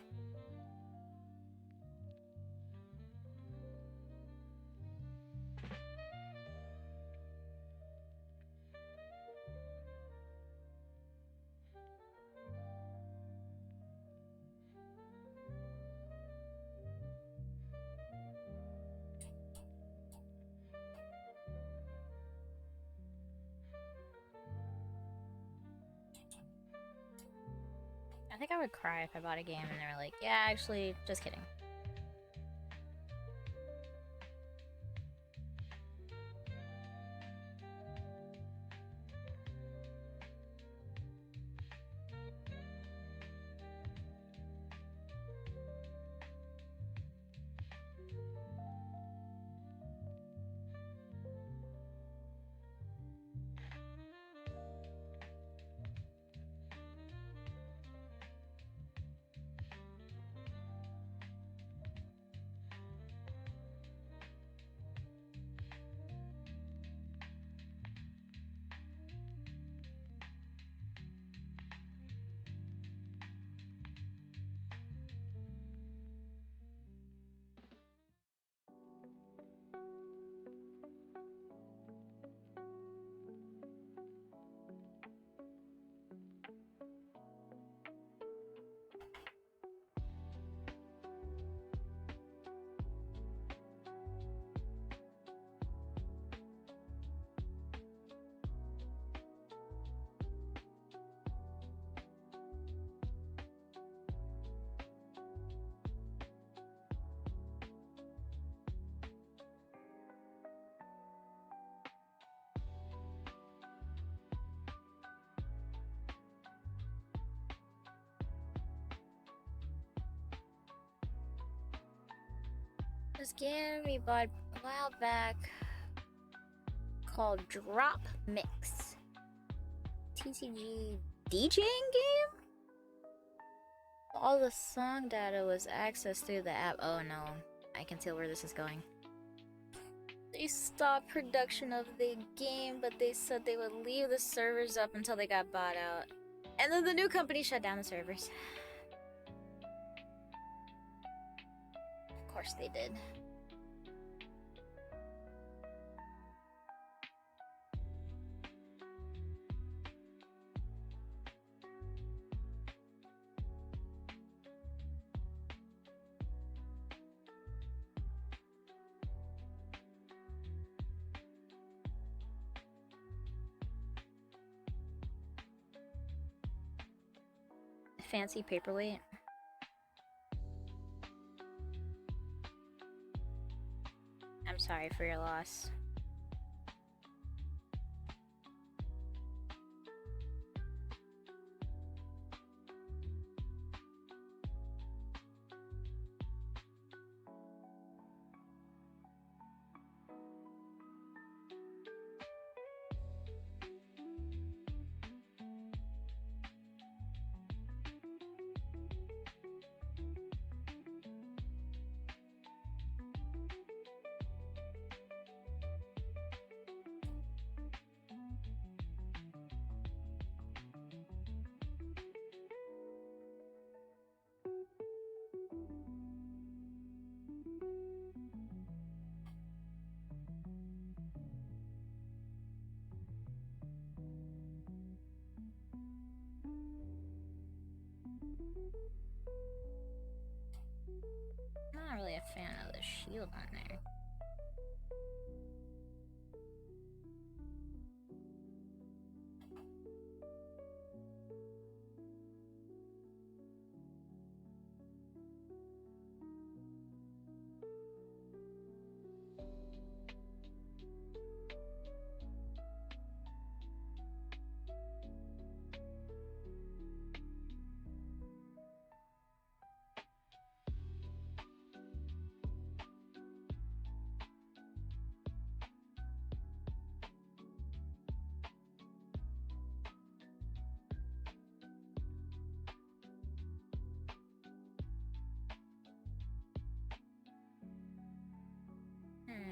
I think I would cry if I bought a game and they were like, yeah, actually, just kidding. This game we bought a while back called Drop Mix. TCG DJing game? All the song data was accessed through the app. Oh no, I can tell where this is going. They stopped production of the game, but they said they would leave the servers up until they got bought out. And then the new company shut down the servers. Of course they did. Fancy paperweight. I'm sorry for your loss. look on there?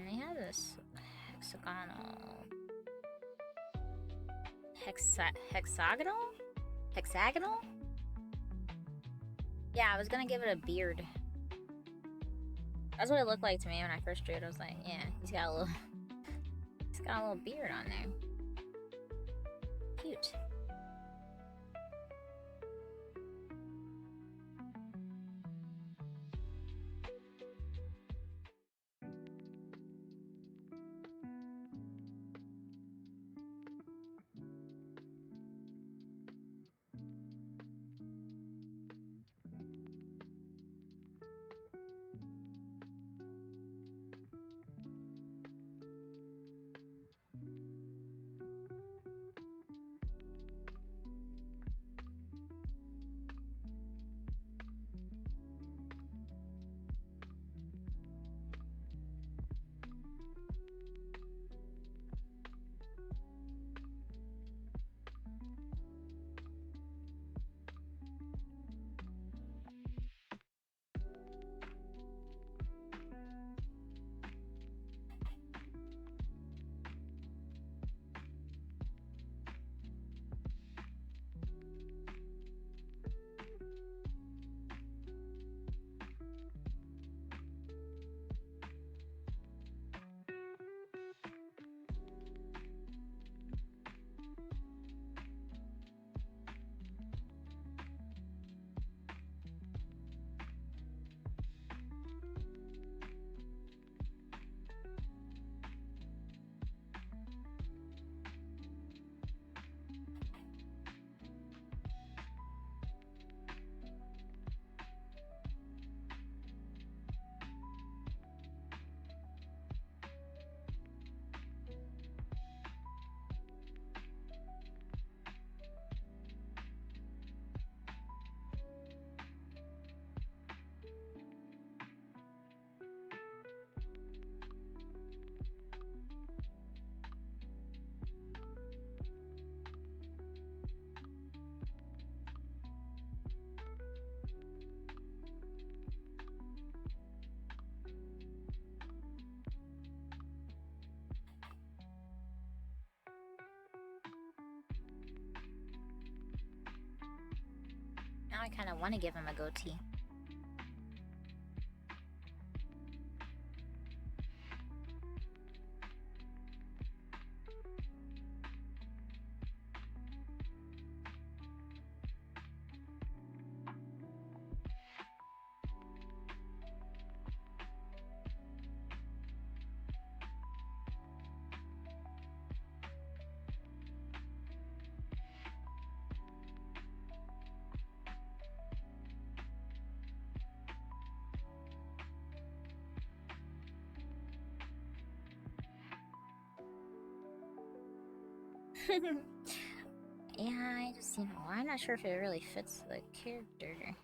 They have this hexagonal. Hexagonal? Hexagonal? Yeah, I was gonna give it a beard. That's what it looked like to me when I first drew it. I was like, yeah, he's got a little beard on there. Cute. Now I kind of want to give him a goatee. Yeah, I just, I'm not sure if it really fits the character.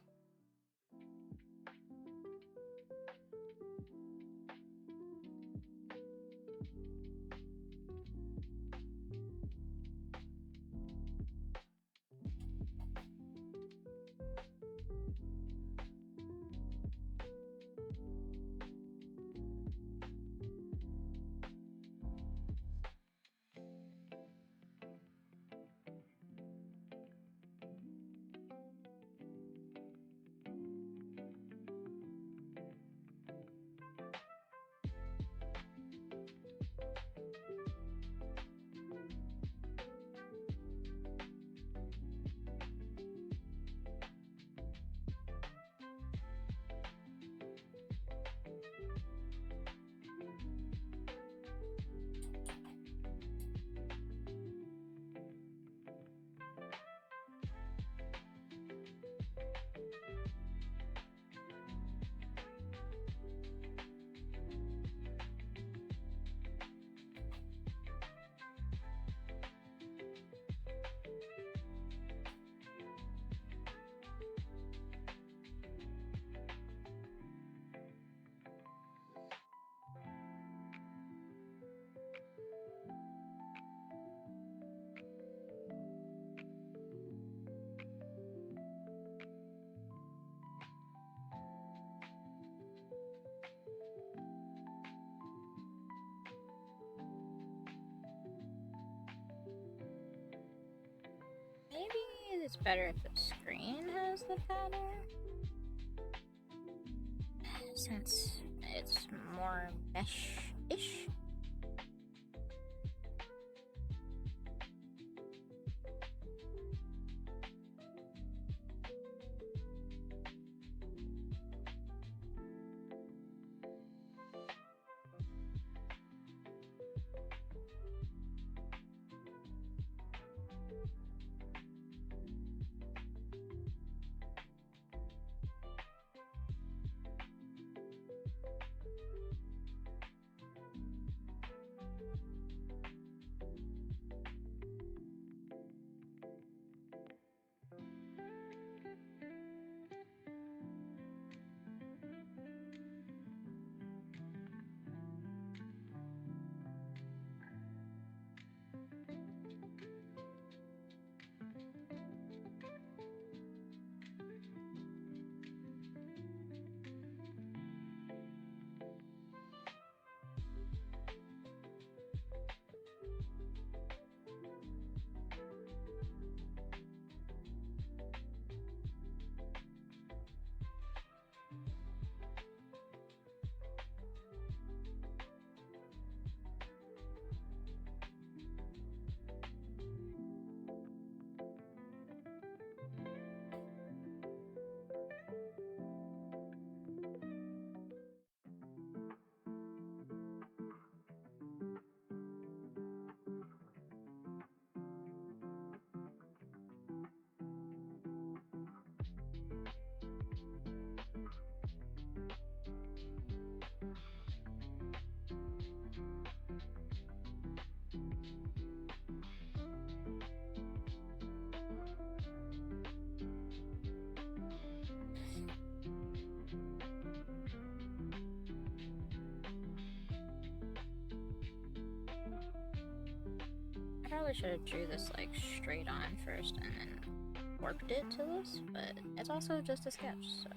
it's better if the screen has the pattern, since it's more mesh-ish. I probably should have drew this like straight on first and then warped it to this, but it's also just a sketch, so.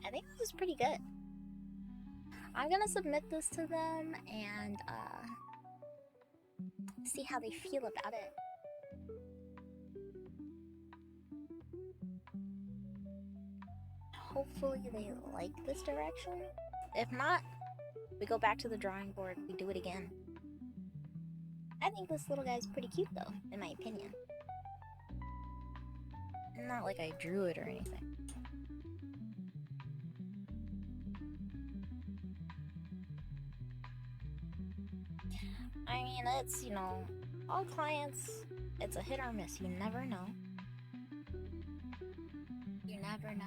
I think this is pretty good. I'm gonna submit this to them and see how they feel about it. Hopefully they like this direction. If not, we go back to the drawing board, we do it again. I think this little guy's pretty cute though, in my opinion. Not like I drew it or anything. I mean, it's, you know, all clients, it's a hit or miss. You never know. You never know.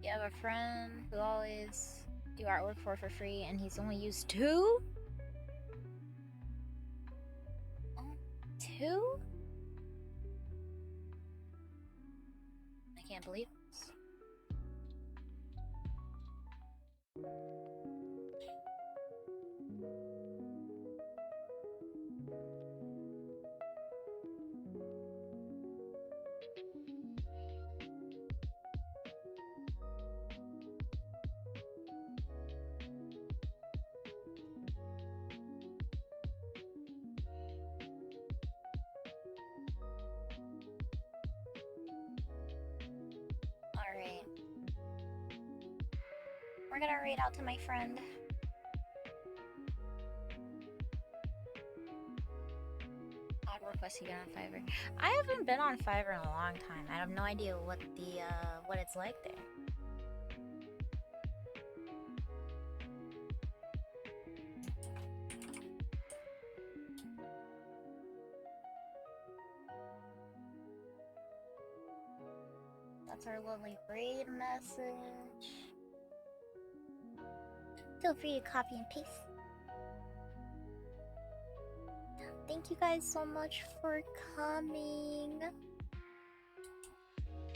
You have a friend who always do artwork for free and he's only used 2? 2? I can't believe this. Alright. We're gonna read out to my friend. Odd request you get on Fiverr. I haven't been on Fiverr in a long time. I have no idea what the what it's like there. That's our lovely braid message. Feel free to copy and paste. Thank you guys so much for coming.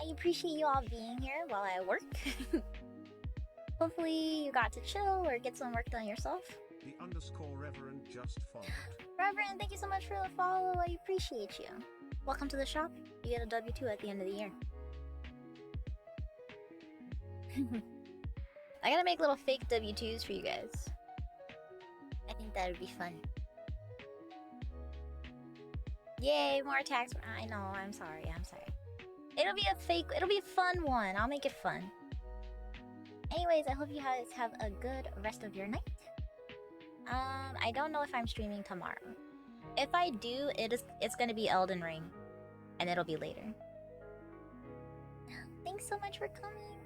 I appreciate you all being here while I work. Hopefully you got to chill or get some work done yourself. The _ Reverend just followed. Reverend, thank you so much for the follow. I appreciate you. Welcome to the shop. You get a W2 at the end of the year. I gotta make little fake W2s for you guys. I think that would be fun. Yay, more attacks. I know, I'm sorry. It'll be a fake, it'll be a fun one. I'll make it fun. Anyways, I hope you guys have a good rest of your night. I don't know if I'm streaming tomorrow. If I do, it's gonna be Elden Ring. And it'll be later. Thanks so much for coming.